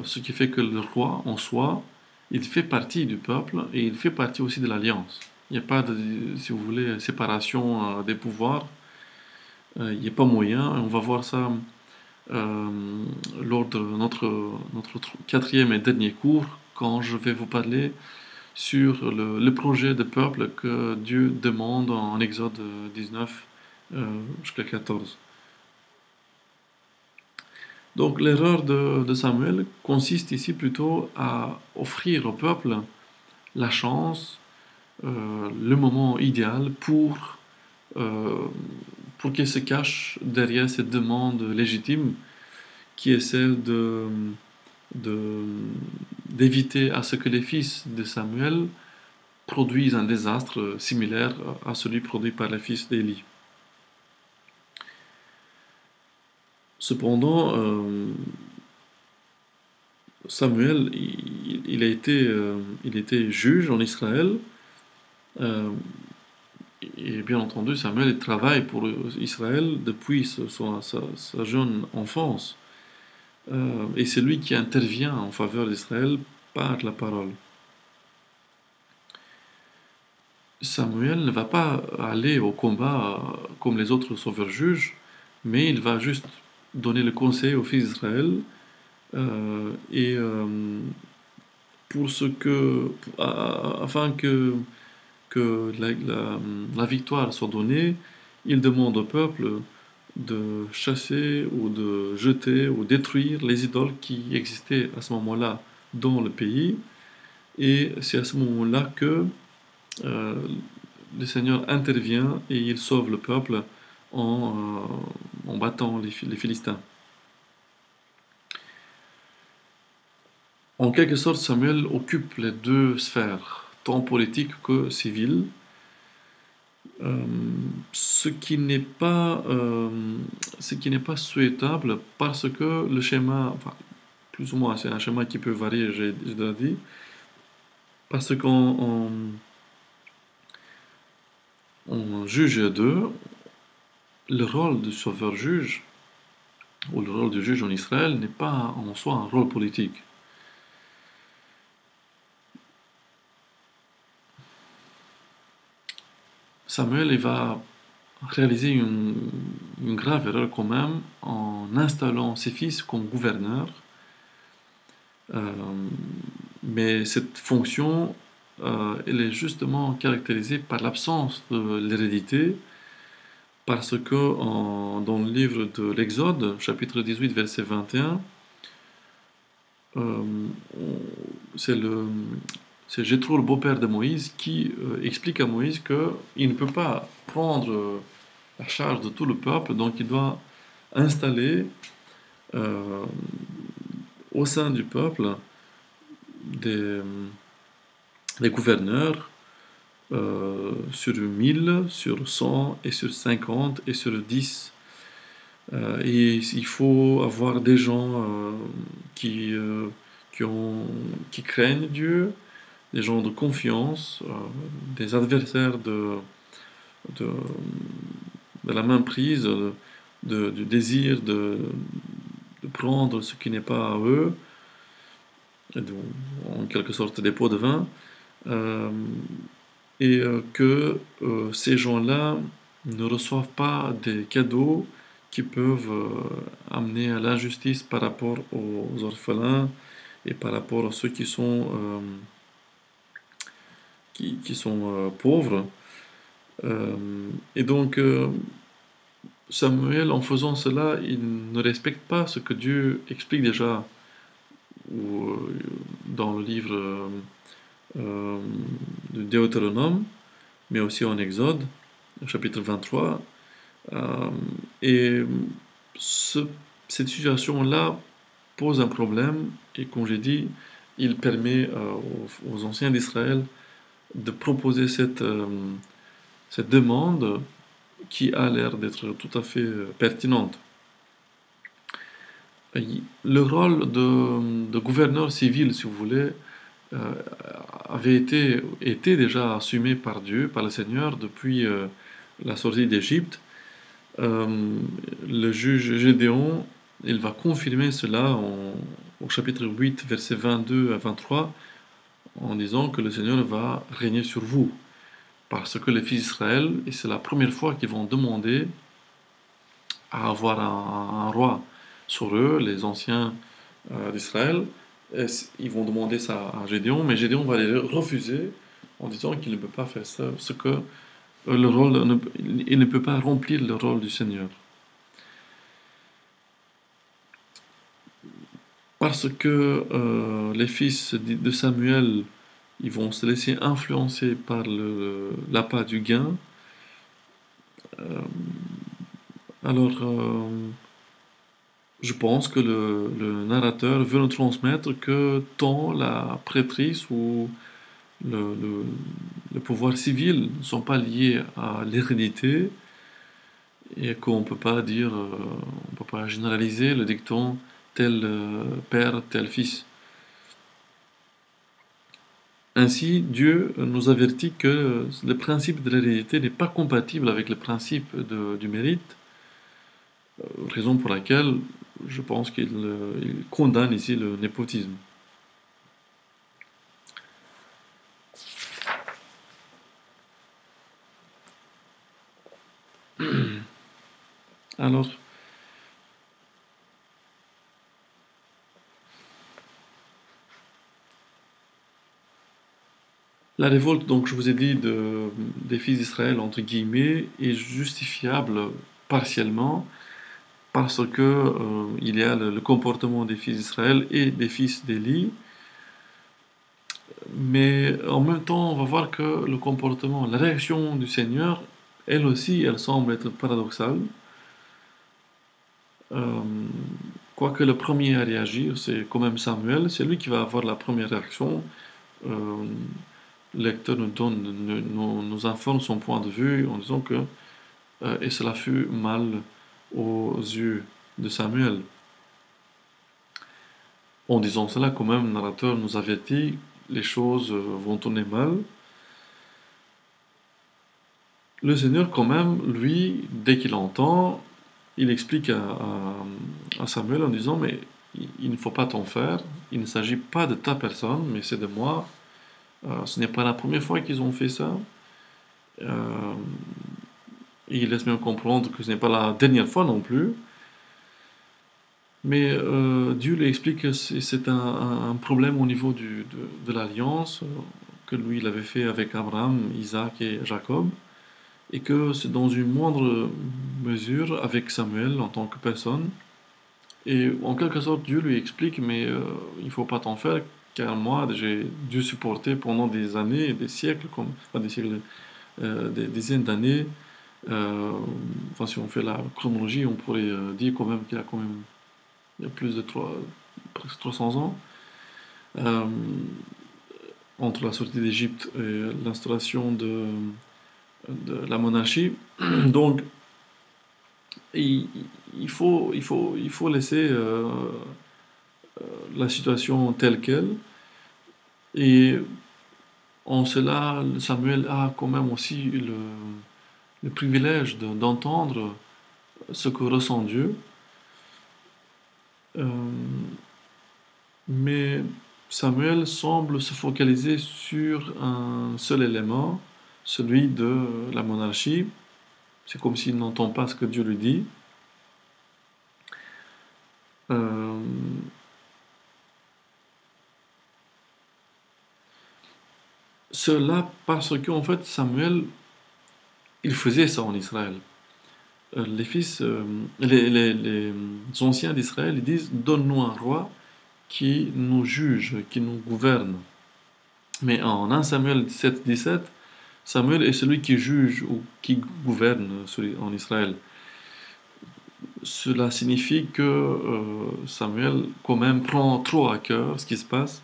ce qui fait que le roi en soi, il fait partie du peuple et il fait partie aussi de l'alliance. Il n'y a pas de, si vous voulez, séparation des pouvoirs. Il n'y a pas moyen. On va voir ça euh, lors de notre quatrième et dernier cours, quand je vais vous parler sur le projet de peuple que Dieu demande en Exode 19 jusqu'à 14. Donc l'erreur de Samuel consiste ici plutôt à offrir au peuple la chance, le moment idéal euh, pour qu'il se cache derrière cette demande légitime qui est celle de- d'éviter à ce que les fils de Samuel produisent un désastre similaire à celui produit par les fils d'Élie. Cependant, Samuel, il était juge en Israël, euh, et bien entendu, Samuel il travaille pour Israël depuis sa jeune enfance. Et c'est lui qui intervient en faveur d'Israël par la parole. Samuel ne va pas aller au combat comme les autres sauveurs-juges, mais il va juste donner le conseil aux fils d'Israël et pour ce que, afin que la victoire soit donnée, il demande au peuple de chasser ou de jeter ou détruire les idoles qui existaient à ce moment-là dans le pays. Et c'est à ce moment-là que euh, le Seigneur intervient et il sauve le peuple en battant les Philistins. En quelque sorte, Samuel occupe les deux sphères, tant politique que civile, euh, ce qui n'est pas, ce qui n'est pas souhaitable parce que le schéma, enfin, plus ou moins, c'est un schéma qui peut varier, j'ai déjà dit, Parce qu'en juge 2, le rôle du sauveur-juge, ou le rôle du juge en Israël, n'est pas en soi un rôle politique. Samuel, il va réaliser une grave erreur quand même en installant ses fils comme gouverneurs. Mais cette fonction, elle est justement caractérisée par l'absence de l'hérédité, parce que dans le livre de l'Exode, chapitre 18, verset 21, euh, c'est c'est Jéthro, le beau-père de Moïse, qui explique à Moïse qu'il ne peut pas prendre la charge de tout le peuple, donc il doit installer euh, au sein du peuple des, des gouverneurs sur 1000, sur 100 et sur 50 et sur 10. Et il faut avoir des gens qui, euh, qui craignent Dieu, des gens de confiance, des adversaires de, de la main prise, du désir de prendre ce qui n'est pas à eux, en quelque sorte des pots de vin, euh, et que ces gens-là ne reçoivent pas des cadeaux qui peuvent amener à l'injustice par rapport aux orphelins et par rapport à ceux qui sont pauvres. Et donc, Samuel, en faisant cela, il ne respecte pas ce que Dieu explique déjà dans le livre euh, de Deutéronome, mais aussi en Exode, chapitre 23. Euh, et ce- cette situation-là pose un problème, et comme j'ai dit, il permet aux anciens d'Israël de proposer cette demande qui a l'air d'être tout à fait pertinente. Le rôle de gouverneur civil, si vous voulez, euh, avait été déjà assumé par Dieu, par le Seigneur, depuis la sortie d'Égypte. Euh, le juge Gédéon, il va confirmer cela au chapitre 8, versets 22 à 23, en disant que le Seigneur va régner sur vous. Parce que les fils d'Israël, et c'est la première fois qu'ils vont demander à avoir un roi sur eux, les anciens d'Israël. Ils vont demander ça à Gédéon, mais Gédéon va les refuser en disant qu'il ne peut pas faire ça, ce que le rôle il ne peut pas remplir le rôle du Seigneur. Parce que les fils de Samuel, ils vont se laisser influencer par l'appât du gain. Euh, alors, je pense que le narrateur veut nous transmettre que tant la prêtrise ou le, le- le pouvoir civil ne sont pas liés à l'hérédité, et qu'on peut pas dire, on peut pas généraliser le dicton tel père, tel fils. Ainsi, Dieu nous avertit que le principe de l'hérédité n'est pas compatible avec le principe du mérite, raison pour laquelle je pense qu'il condamne ici le népotisme. Alors, la révolte, donc je vous ai dit, des fils d'Israël, entre guillemets, est justifiable partiellement parce que il y a le comportement des fils d'Israël et des fils d'Élie, mais en même temps, on va voir que le comportement, la réaction du Seigneur, elle aussi, elle semble être paradoxale. Euh, Quoique le premier à réagir, c'est quand même Samuel, c'est lui qui va avoir la première réaction. Euh, le lecteur nous informe son point de vue en disant que et cela fut mal aux yeux de Samuel. En disant cela, quand même, le narrateur nous avertit les choses vont tourner mal, le Seigneur, quand même, lui, dès qu'il entend, il explique à Samuel en disant, mais il ne faut pas t'en faire, il ne s'agit pas de ta personne, mais c'est de moi. Ce n'est pas la première fois qu'ils ont fait ça. Euh, et il laisse même comprendre que ce n'est pas la dernière fois non plus. Mais Dieu lui explique que c'est un problème au niveau de l'alliance que lui il avait fait avec Abraham, Isaac et Jacob, et que c'est dans une moindre mesure avec Samuel en tant que personne. Et en quelque sorte, Dieu lui explique, mais il ne faut pas t'en faire, car moi, j'ai dû supporter pendant des années, des siècles, comme, pas des siècles, des dizaines d'années. Euh, enfin, si on fait la chronologie, on pourrait dire quand même qu'il y a quand même il y a plus de presque 300 ans, euh, entre la sortie d'Égypte et l'instauration de la monarchie. Donc, il, il faut laisser la situation telle qu'elle. Et en cela, Samuel a quand même aussi le privilège d'entendre ce que ressent Dieu. Euh, mais Samuel semble se focaliser sur un seul élément, celui de la monarchie. C'est comme s'il n'entend pas ce que Dieu lui dit. Euh, Cela parce qu'en fait Samuel, il faisait ça en Israël. Les fils, les anciens d'Israël, ils disent, donne-nous un roi qui nous juge, qui nous gouverne. Mais en 1 Samuel 17, 17, Samuel est celui qui juge ou qui gouverne en Israël. Cela signifie que Samuel quand même prend trop à cœur ce qui se passe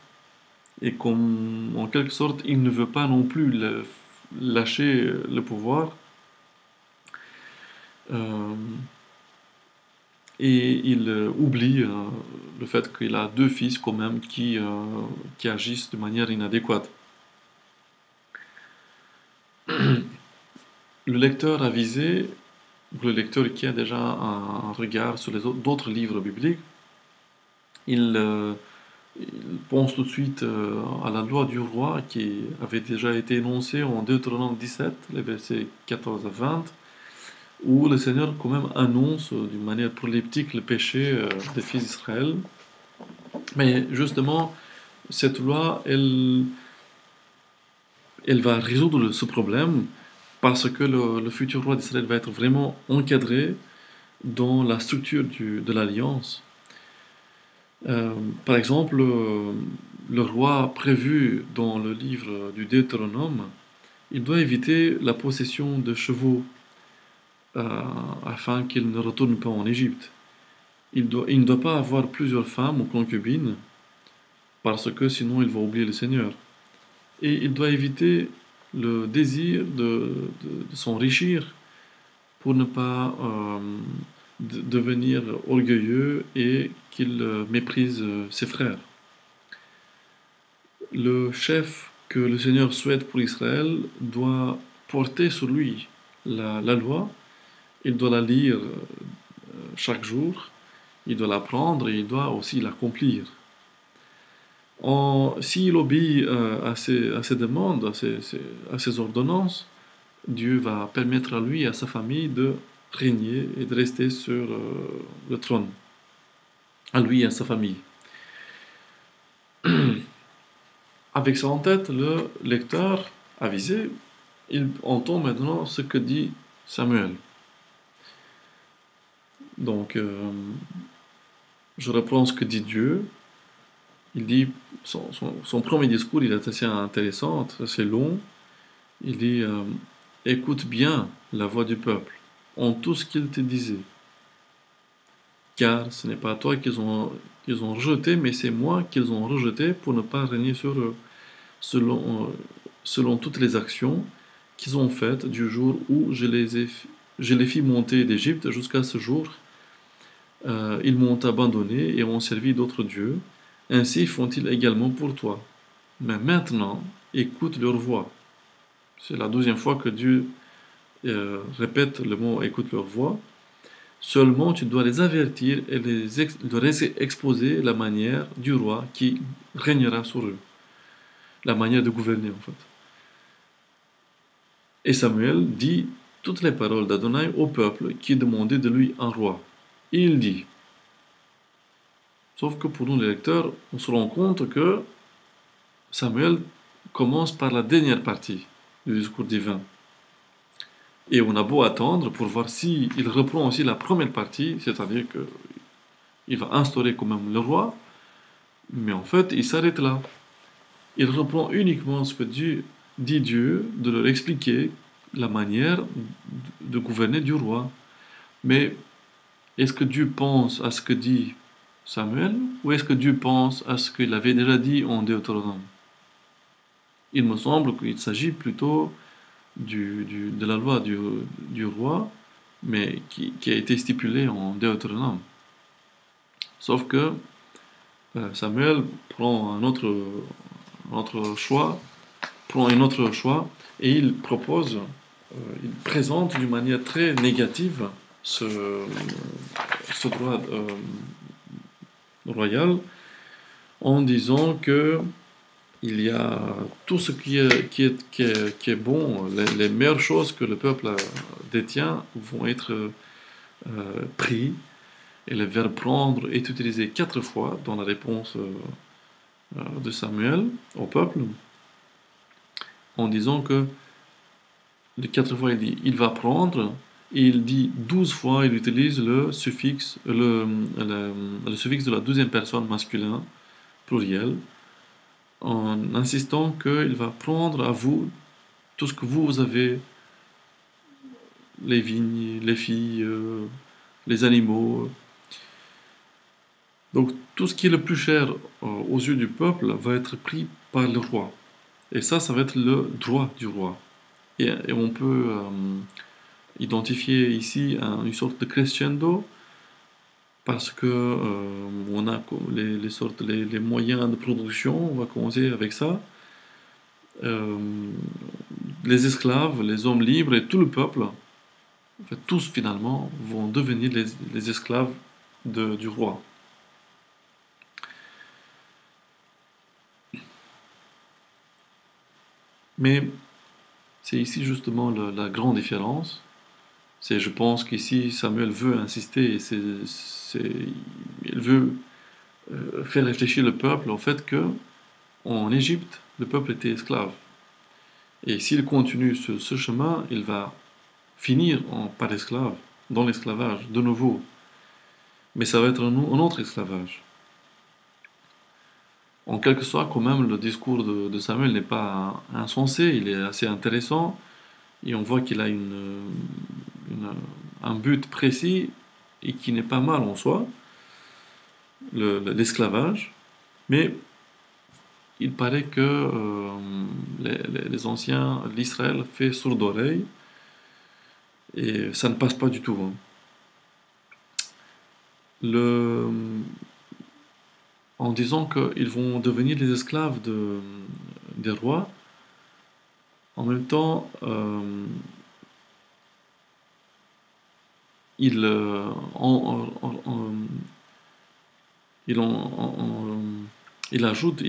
et qu'en quelque sorte il ne veut pas non plus lâcher le pouvoir. Euh, et il oublie le fait qu'il a deux fils quand même qui agissent de manière inadéquate. Le lecteur avisé, le lecteur qui a déjà un regard sur les d'autres livres bibliques, il, euh, il pense tout de suite à la loi du roi qui avait déjà été énoncée en Deutéronome 17, les versets 14 à 20, où le Seigneur quand même annonce d'une manière proleptique le péché des fils d'Israël. Mais justement, cette loi, elle va résoudre ce problème parce que le futur roi d'Israël va être vraiment encadré dans la structure de l'alliance. Euh, Par exemple, le roi prévu dans le livre du Deutéronome, il doit éviter la possession de chevaux euh, afin qu'il ne retourne pas en Égypte. Il ne doit pas avoir plusieurs femmes ou concubines parce que sinon il va oublier le Seigneur. Et il doit éviter le désir de s'enrichir pour ne pas devenir orgueilleux et qu'il méprise ses frères. Le chef que le Seigneur souhaite pour Israël doit porter sur lui la loi, il doit la lire chaque jour, il doit l'apprendre et il doit aussi l'accomplir. S'il obéit à ses demandes, à ses ordonnances, Dieu va permettre à lui et à sa famille de régner et de rester sur le trône, à lui et à sa famille. Avec ça en tête, le lecteur avisé, il entend maintenant ce que dit Samuel. Donc, je reprends ce que dit Dieu. Il dit, son premier discours, il est assez intéressant, assez long. Il dit, écoute bien la voix du peuple, en tout ce qu'il te disait. Car ce n'est pas toi qu'ils ont rejeté, mais c'est moi qu'ils ont rejeté pour ne pas régner sur eux, selon toutes les actions qu'ils ont faites du jour où je les fis monter d'Égypte jusqu'à ce jour. Ils m'ont abandonné et ont servi d'autres dieux. Ainsi font-ils également pour toi. Mais maintenant, écoute leur voix. C'est la deuxième fois que Dieu répète le mot écoute leur voix. Seulement, tu dois les avertir et leur exposer la manière du roi qui régnera sur eux, la manière de gouverner en fait. Et Samuel dit toutes les paroles d'Adonai au peuple qui demandait de lui un roi. Et il dit, sauf que pour nous les lecteurs, on se rend compte que Samuel commence par la dernière partie du discours divin. Et on a beau attendre pour voir s'il reprend aussi la première partie, c'est-à-dire qu'il va instaurer quand même le roi, mais en fait il s'arrête là. Il reprend uniquement ce que dit Dieu, de leur expliquer la manière de gouverner du roi. Mais est-ce que Dieu pense à ce que dit Samuel, ou est-ce que Dieu pense à ce qu'il avait déjà dit en Deutéronome? Il me semble qu'il s'agit plutôt de la loi du roi, mais qui a été stipulée en Deutéronome. Sauf que Samuel prend un autre choix, et il propose, il présente d'une manière très négative ce droit royal en disant que il y a tout ce qui est bon, les meilleures choses que le peuple détient vont être pris, et le verbe prendre est utilisé 4 fois dans la réponse de Samuel au peuple, en disant que les 4 fois il dit il va prendre, et il dit 12 fois, il utilise le suffixe, le suffixe de la deuxième personne masculin, pluriel, en insistant qu'il va prendre à vous tout ce que vous avez, les vignes, les filles, les animaux. Donc tout ce qui est le plus cher aux yeux du peuple va être pris par le roi. Et ça va être le droit du roi. Et on peut identifier ici une sorte de crescendo, parce que on a les moyens de production, on va commencer avec ça. Les esclaves, les hommes libres et tout le peuple, en fait, tous finalement, vont devenir les esclaves du roi. Mais c'est ici justement la grande différence. Je pense qu'ici Samuel veut insister, il veut faire réfléchir le peuple au fait que en Égypte, le peuple était esclave. Et s'il continue ce chemin, il va finir par esclave, dans l'esclavage, de nouveau. Mais ça va être un autre esclavage. En quelque sorte, quand même, le discours de Samuel n'est pas insensé, il est assez intéressant, et on voit qu'il a un but précis, et qui n'est pas mal en soi, l'esclavage. Mais il paraît que les anciens, l'Israël fait sourde oreille, et ça ne passe pas du tout, hein. En disant qu'ils vont devenir les esclaves des rois, en même temps, il, il, il rajoute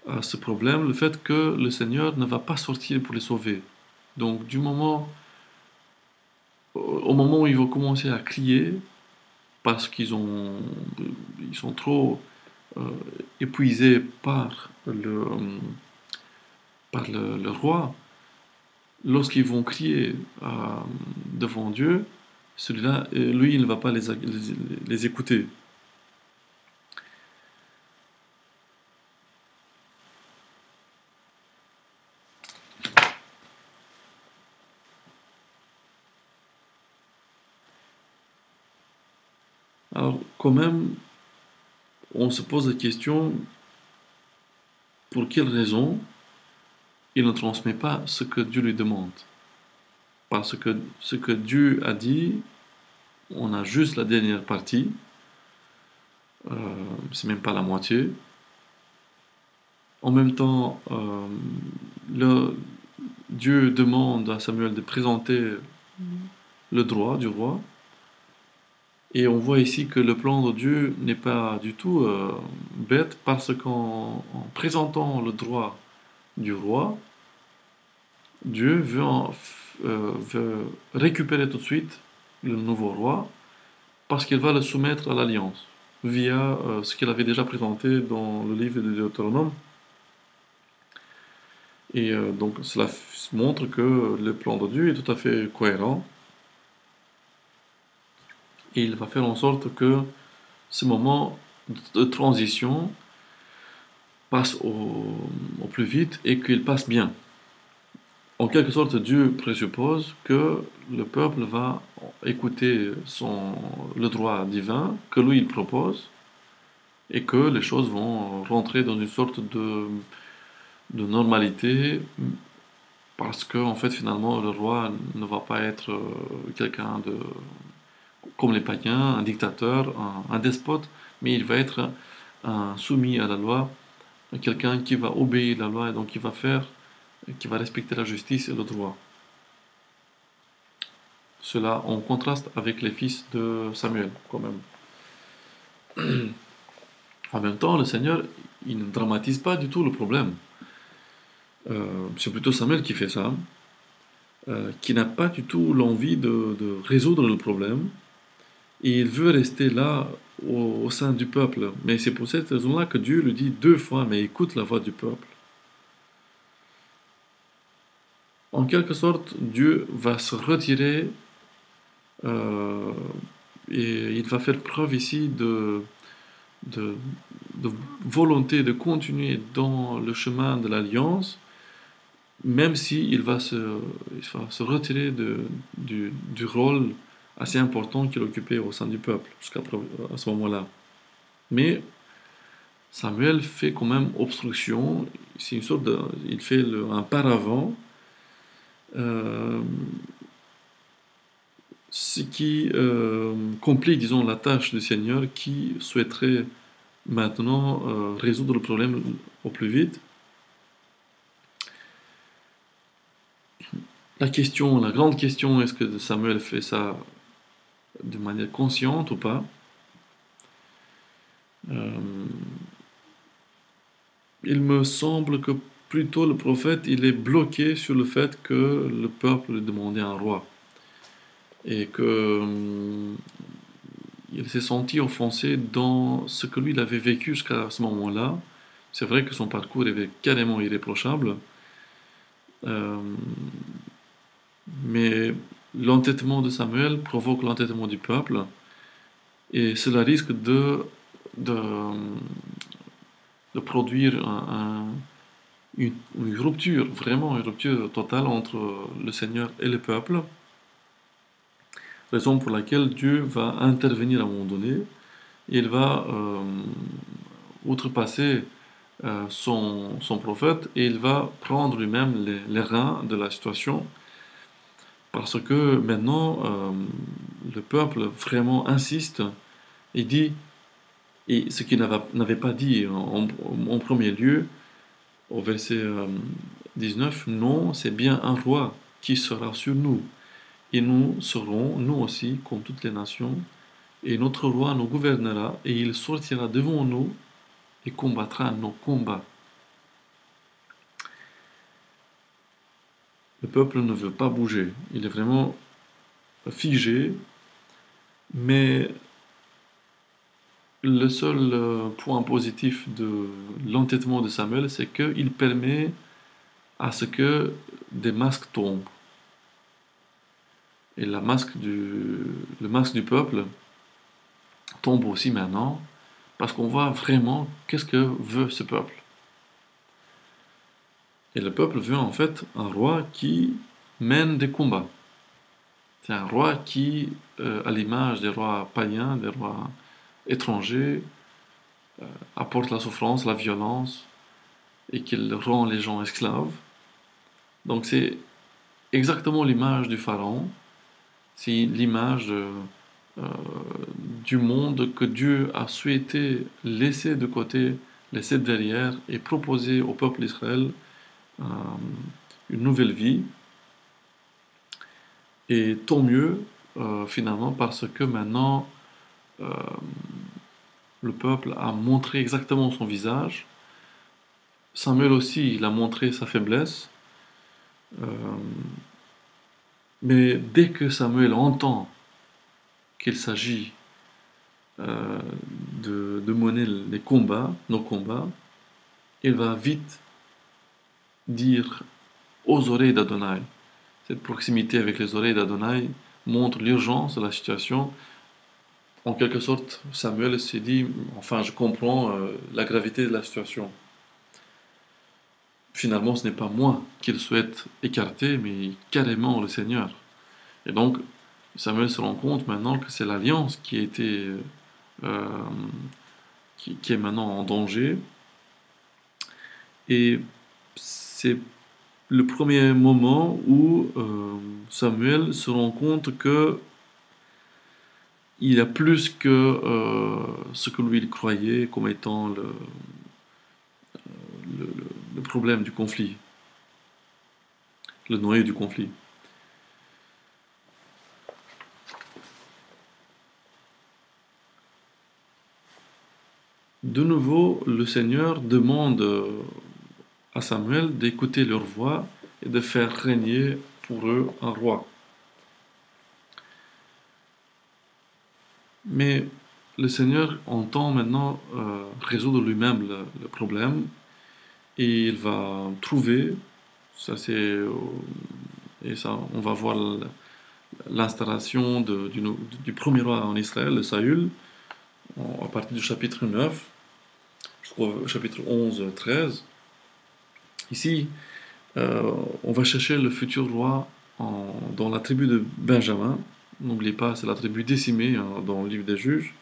à ce problème le fait que le Seigneur ne va pas sortir pour les sauver. Donc, au moment où ils vont commencer à crier, parce qu'ils sont trop épuisés par le roi, lorsqu'ils vont crier devant Dieu, celui-là, lui, il ne va pas les écouter. Alors, quand même, on se pose la question, pour quelle raison il ne transmet pas ce que Dieu lui demande? Parce que ce que Dieu a dit, on a juste la dernière partie, c'est même pas la moitié. En même temps, le- Dieu demande à Samuel de présenter le droit du roi. Et on voit ici que le plan de Dieu n'est pas du tout bête parce qu'en présentant le droit du roi, Dieu veut récupérer tout de suite le nouveau roi parce qu'il va le soumettre à l'alliance via ce qu'il avait déjà présenté dans le livre de Deutéronome. Et donc cela montre que le plan de Dieu est tout à fait cohérent et il va faire en sorte que ce moment de transition passe au plus vite et qu'il passe bien. En quelque sorte, Dieu présuppose que le peuple va écouter le droit divin que lui il propose et que les choses vont rentrer dans une sorte de normalité parce que en fait finalement le roi ne va pas être quelqu'un de comme les païens, un dictateur, un despote, mais il va être un soumis à la loi, quelqu'un qui va obéir à la loi et donc qui va respecter la justice et le droit. Cela en contraste avec les fils de Samuel, quand même. En même temps, le Seigneur, il ne dramatise pas du tout le problème. C'est plutôt Samuel qui fait ça, qui n'a pas du tout l'envie de résoudre le problème, et il veut rester là au sein du peuple. Mais c'est pour cette raison-là que Dieu lui dit deux fois, mais écoute la voix du peuple. En quelque sorte, Dieu va se retirer euh, et il va faire preuve ici de, de volonté de continuer dans le chemin de l'alliance, même si il va se retirer du rôle assez important qu'il occupait au sein du peuple jusqu'à à ce moment-là. Mais Samuel fait quand même obstruction, c'est une sorte il fait un paravent, euh, ce qui complique, disons, la tâche du Seigneur qui souhaiterait maintenant résoudre le problème au plus vite. La grande question, est-ce que Samuel fait ça de manière consciente ou pas? Euh, il me semble que plutôt le prophète, il est bloqué sur le fait que le peuple lui demandait un roi et que il s'est senti offensé dans ce que lui il avait vécu jusqu'à ce moment-là. C'est vrai que son parcours était carrément irréprochable, euh, mais l'entêtement de Samuel provoque l'entêtement du peuple. Et cela risque de, de produire une rupture, vraiment une rupture totale entre le Seigneur et le peuple. Raison pour laquelle Dieu va intervenir à un moment donné. Il va outrepasser son prophète et il va prendre lui-même les reins de la situation parce que maintenant le peuple vraiment insiste et dit. Et ce qu'il n'avait pas dit en premier lieu, au verset 19, non, c'est bien un roi qui sera sur nous. Et nous serons, nous aussi, comme toutes les nations, et notre roi nous gouvernera, et il sortira devant nous et combattra nos combats. Le peuple ne veut pas bouger, il est vraiment figé, mais le seul point positif de l'entêtement de Samuel, c'est qu'il permet à ce que des masques tombent. Et le masque du peuple tombe aussi maintenant, parce qu'on voit vraiment qu'est-ce que veut ce peuple. Et le peuple veut en fait un roi qui mène des combats. C'est un roi qui, à l'image des rois païens, des rois étrangers, apporte la souffrance, la violence, et qu'il rend les gens esclaves. Donc c'est exactement l'image du pharaon, c'est l'image euh, du monde que Dieu a souhaité laisser de côté laisser derrière et proposer au peuple d'Israël euh, une nouvelle vie. Et tant mieux, finalement, parce que maintenant, euh, le peuple a montré exactement son visage. Samuel aussi, il a montré sa faiblesse. Euh, mais dès que Samuel entend qu'il s'agit euh, de mener les combats, nos combats, il va vite dire aux oreilles d'Adonai. Cette proximité avec les oreilles d'Adonai montre l'urgence de la situation. En quelque sorte, Samuel s'est dit, enfin, je comprends la gravité de la situation. Finalement, ce n'est pas moi qu'il souhaite écarter, mais carrément le Seigneur. Et donc, Samuel se rend compte maintenant que c'est l'alliance qui a été, euh, qui est maintenant en danger. Et c'est le premier moment où Samuel se rend compte que il y a plus que ce que lui il croyait comme étant le, le problème du conflit, le noyau du conflit. De nouveau, le Seigneur demande à Samuel d'écouter leur voix et de faire régner pour eux un roi. Mais le Seigneur entend maintenant résoudre lui-même le problème et il va trouver, ça c'est, et ça on va voir l'installation du premier roi en Israël, le Saül, à partir du chapitre 9, je trouve chapitre 11, 13. Ici, on va chercher le futur roi dans la tribu de Benjamin. N'oubliez pas, c'est la tribu décimée hein, dans le livre des Juges.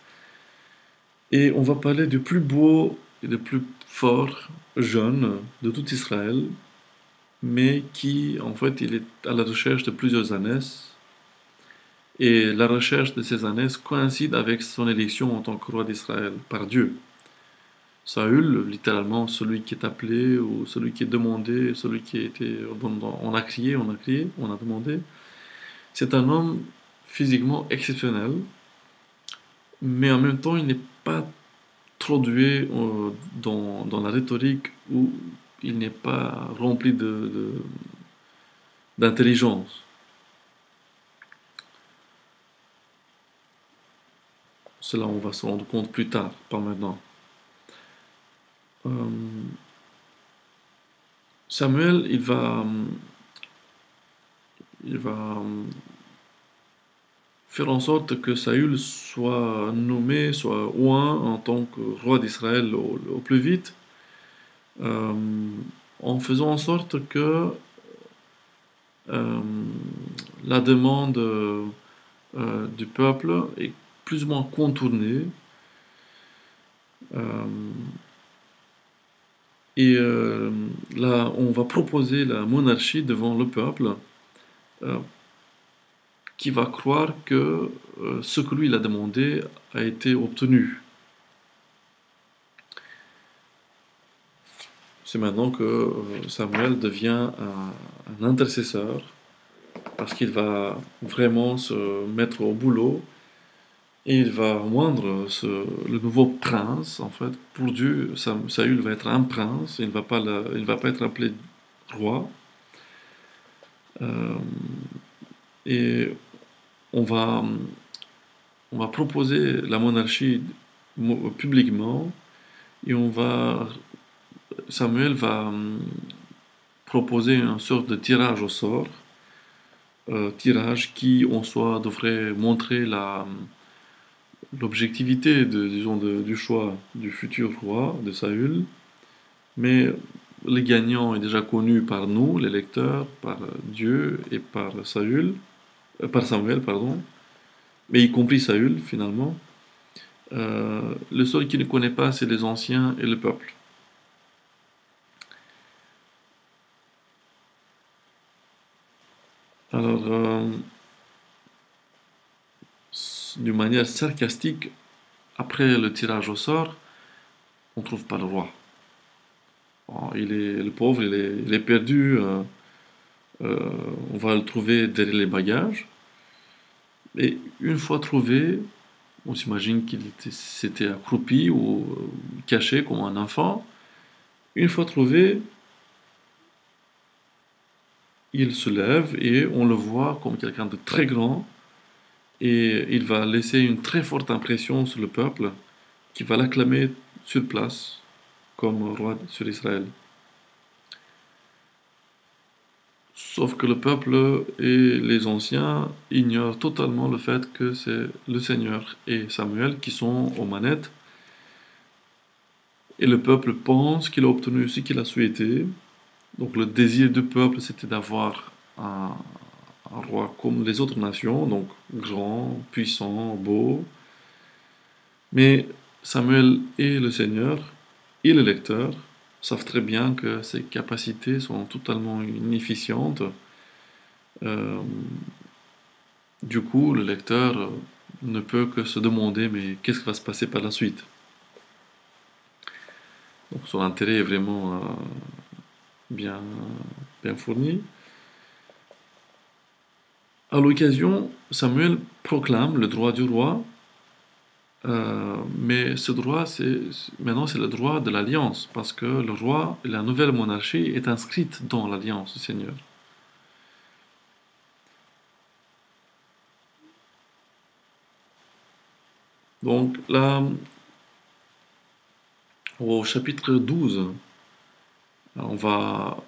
Et on va parler du plus beau et du plus fort jeune de tout Israël, mais qui, en fait, il est à la recherche de plusieurs ânesses. Et la recherche de ces ânesses coïncide avec son élection en tant que roi d'Israël par Dieu. Saül, littéralement celui qui est appelé, ou celui qui est demandé, celui qui a été. On a crié, on a demandé. C'est un homme physiquement exceptionnel, mais en même temps, il n'est pas trop doué dans la rhétorique où il n'est pas rempli d'intelligence. Cela, on va se rendre compte plus tard, pas maintenant. Euh, Samuel, il va faire en sorte que Saül soit nommé, soit oint en tant que roi d'Israël au plus vite, euh, en faisant en sorte que euh, la demande du peuple est plus ou moins contournée. Euh, et là, on va proposer la monarchie devant le peuple euh, qui va croire que ce que lui il a demandé a été obtenu. C'est maintenant que Samuel devient un intercesseur parce qu'il va vraiment se mettre au boulot et il va moindre le nouveau prince. En fait, pour Dieu, Saül va être un prince, il va pas être appelé roi. Euh, et on va, on va proposer la monarchie publiquement et Samuel va proposer une sorte de tirage au sort, tirage qui en soi devrait montrer l'objectivité du choix du futur roi de Saül, mais le gagnant est déjà connu par nous, les lecteurs, par Dieu et par par Samuel, pardon, mais y compris Saül finalement. Le seul qui ne connaît pas, c'est les anciens et le peuple. Alors, d'une manière sarcastique, après le tirage au sort, on ne trouve pas le roi. Oh, le pauvre, il est perdu. Euh, on va le trouver derrière les bagages. Et une fois trouvé, on s'imagine s'était accroupi ou caché comme un enfant. Une fois trouvé, il se lève et on le voit comme quelqu'un de très grand et il va laisser une très forte impression sur le peuple qui va l'acclamer sur place comme roi sur Israël. Sauf que le peuple et les anciens ignorent totalement le fait que c'est le Seigneur et Samuel qui sont aux manettes. Et le peuple pense qu'il a obtenu ce qu'il a souhaité. Donc le désir du peuple, c'était d'avoir un roi comme les autres nations, donc grand, puissant, beau. Mais Samuel et le Seigneur et le lecteur savent très bien que ses capacités sont totalement inefficientes. Euh, du coup, le lecteur ne peut que se demander mais qu'est-ce qui va se passer par la suite? Donc son intérêt est vraiment bien, bien fourni. À l'occasion, Samuel proclame le droit du roi, mais ce droit, maintenant c'est le droit de l'alliance, parce que le roi et la nouvelle monarchie est inscrite dans l'alliance du Seigneur. Donc là, au chapitre 12, on va,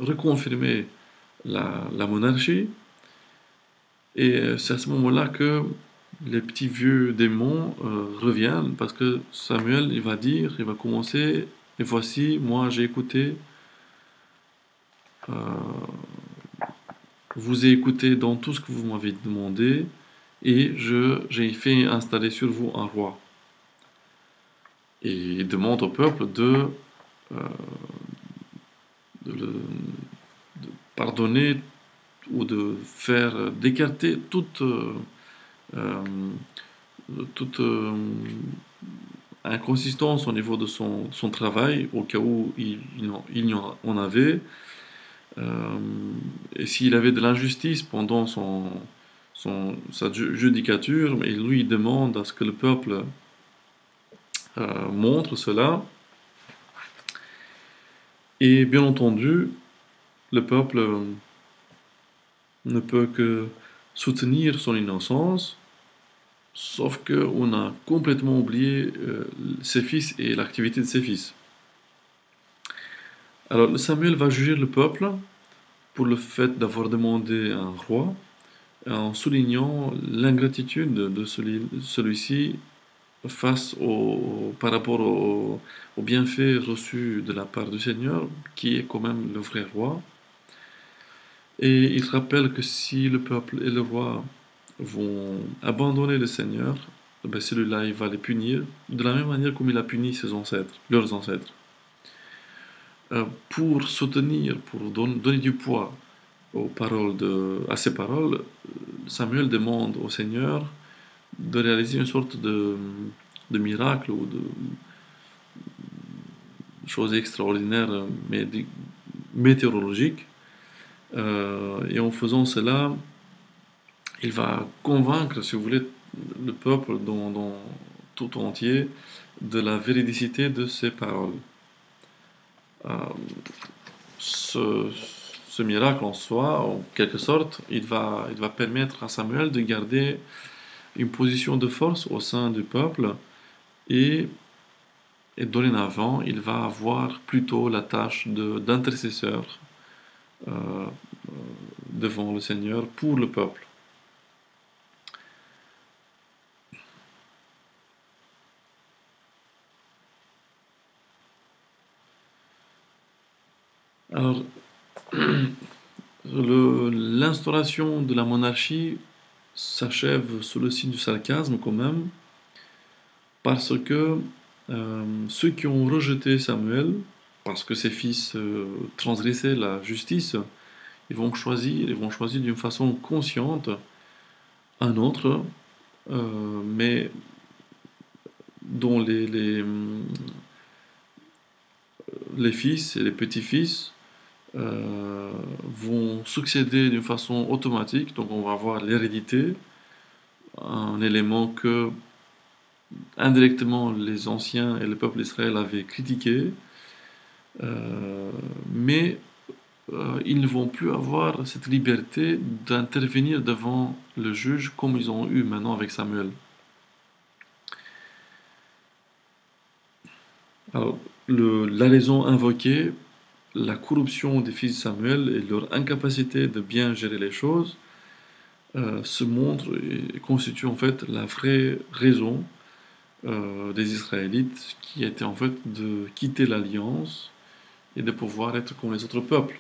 reconfirmer la monarchie, et c'est à ce moment-là que les petits vieux démons reviennent, parce que Samuel, il va commencer, et voici, moi j'ai écouté, vous ai écouté dans tout ce que vous m'avez demandé, et j'ai fait installer sur vous un roi. Et il demande au peuple euh, de pardonner ou de faire d'écarter euh, toute inconsistance au niveau de son travail, au cas où il y en avait. Euh, et s'il avait de l'injustice pendant sa judicature, mais lui il demande à ce que le peuple montre cela. Et bien entendu, le peuple ne peut que soutenir son innocence, sauf qu'on a complètement oublié ses fils et l'activité de ses fils. Alors Samuel va juger le peuple pour le fait d'avoir demandé un roi, en soulignant l'ingratitude de celui-ci par rapport au bienfait reçu de la part du Seigneur, qui est quand même le vrai roi. Et il rappelle que si le peuple et le roi vont abandonner le Seigneur, ben celui-là, il va les punir de la même manière comme il a puni ses ancêtres, leurs ancêtres. Pour soutenir, pour donner du poids à ces paroles, Samuel demande au Seigneur de réaliser une sorte de miracle ou de chose extraordinaire, mais météorologique. Et en faisant cela, il va convaincre, si vous voulez, le peuple dans tout entier de la véridicité de ses paroles. Euh, ce, ce miracle en soi, en quelque sorte, il va permettre à Samuel de garder une position de force au sein du peuple et, et dorénavant, il va avoir plutôt la tâche d'intercesseur euh, devant le Seigneur pour le peuple. Alors, l'instauration de la monarchie s'achève sous le signe du sarcasme quand même, parce que ceux qui ont rejeté Samuel, parce que ses fils transgressaient la justice, ils vont choisir d'une façon consciente un autre, mais dont les fils et les petits-fils vont succéder d'une façon automatique, donc on va avoir l'hérédité, un élément que indirectement les anciens et le peuple d'Israël avaient critiqué, euh, mais ils ne vont plus avoir cette liberté d'intervenir devant le juge comme ils ont eu maintenant avec Samuel. Alors, la raison invoquée, la corruption des fils de Samuel et leur incapacité de bien gérer les choses, se montre et constitue en fait la vraie raison des Israélites qui était en fait de quitter l'alliance et de pouvoir être comme les autres peuples.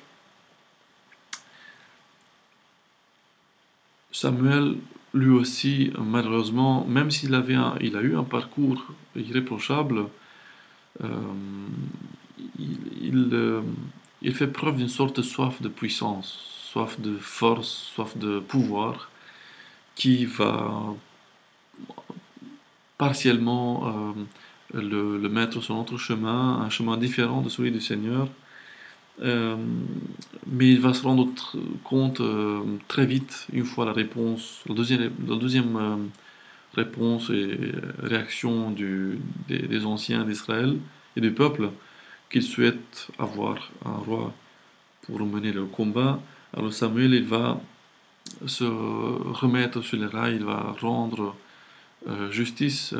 Samuel, lui aussi, malheureusement, même il a eu un parcours irréprochable, euh, il, il, euh, il fait preuve d'une sorte de soif de puissance, soif de force, soif de pouvoir, qui va partiellement le mettre sur notre chemin, un chemin différent de celui du Seigneur. Euh, mais il va se rendre compte très vite, une fois la réponse, la deuxième réponse et réaction des anciens d'Israël et du peuple, qu'ils souhaitent avoir un roi pour mener le combat. Alors Samuel, il va se remettre sur les rails, il va rendre justice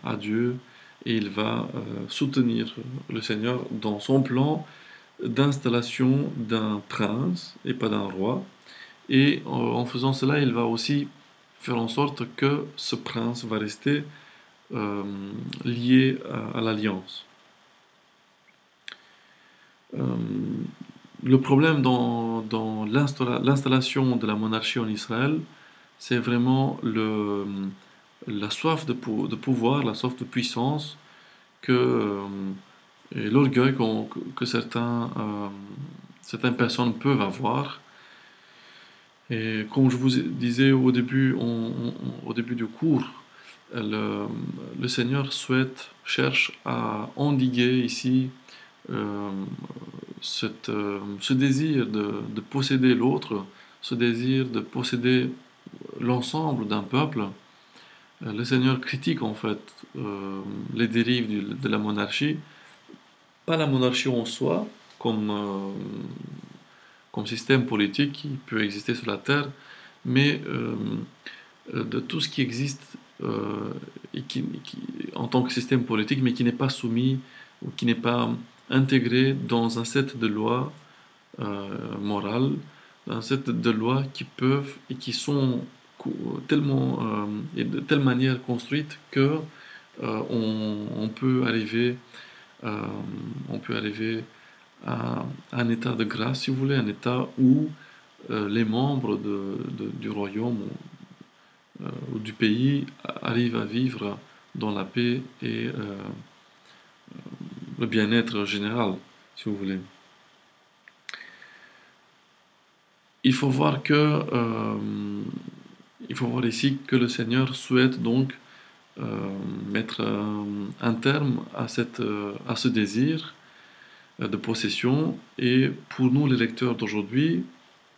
à Dieu et il va soutenir le Seigneur dans son plan d'installation d'un prince et pas d'un roi. Et en faisant cela, il va aussi faire en sorte que ce prince va rester euh, lié à l'alliance. Euh, le problème dans l'installation de la monarchie en Israël, c'est vraiment la soif de pouvoir, la soif de puissance et l'orgueil que certaines personnes peuvent avoir. Et comme je vous disais au début, au début du cours, le, le Seigneur cherche à endiguer ici euh, ce désir de posséder l'autre, ce désir de posséder l'ensemble d'un peuple. Le Seigneur critique en fait les dérives de la monarchie, pas la monarchie en soi, comme système politique qui peut exister sur la Terre, mais de tout ce qui existe et en tant que système politique, mais qui n'est pas soumis ou qui n'est pas intégré dans un set de lois morales, un set de lois qui peuvent et qui sont tellement et de telle manière construites que on peut arriver euh, on peut arriver à un état de grâce, si vous voulez, un état où les membres du royaume ou du pays arrivent à vivre dans la paix et le bien-être général, si vous voulez. Il faut voir il faut voir ici que le Seigneur souhaite donc mettre un terme à ce désir de possession. Et pour nous, les lecteurs d'aujourd'hui,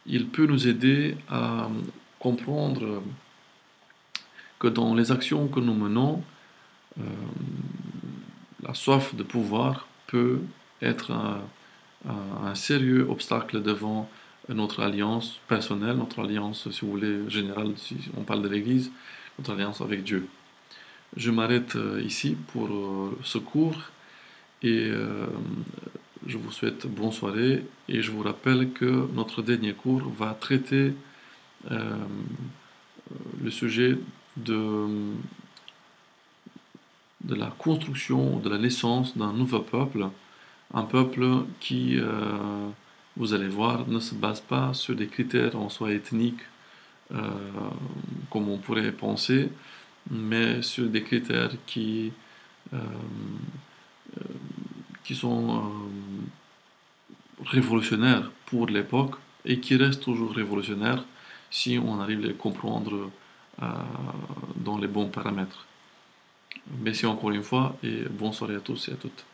il peut nous aider à comprendre que dans les actions que nous menons, euh, la soif de pouvoir peut être un sérieux obstacle devant notre alliance personnelle, notre alliance, si vous voulez, générale, si on parle de l'Église, notre alliance avec Dieu. Je m'arrête ici pour ce cours et je vous souhaite bonne soirée et je vous rappelle que notre dernier cours va traiter euh, le sujet de, de la construction, de la naissance d'un nouveau peuple, un peuple qui, vous allez voir, ne se base pas sur des critères en soi ethniques euh, comme on pourrait penser, mais sur des critères euh, qui sont révolutionnaires pour l'époque et qui restent toujours révolutionnaires si on arrive à les comprendre euh, dans les bons paramètres. Merci encore une fois et bonne soirée à tous et à toutes.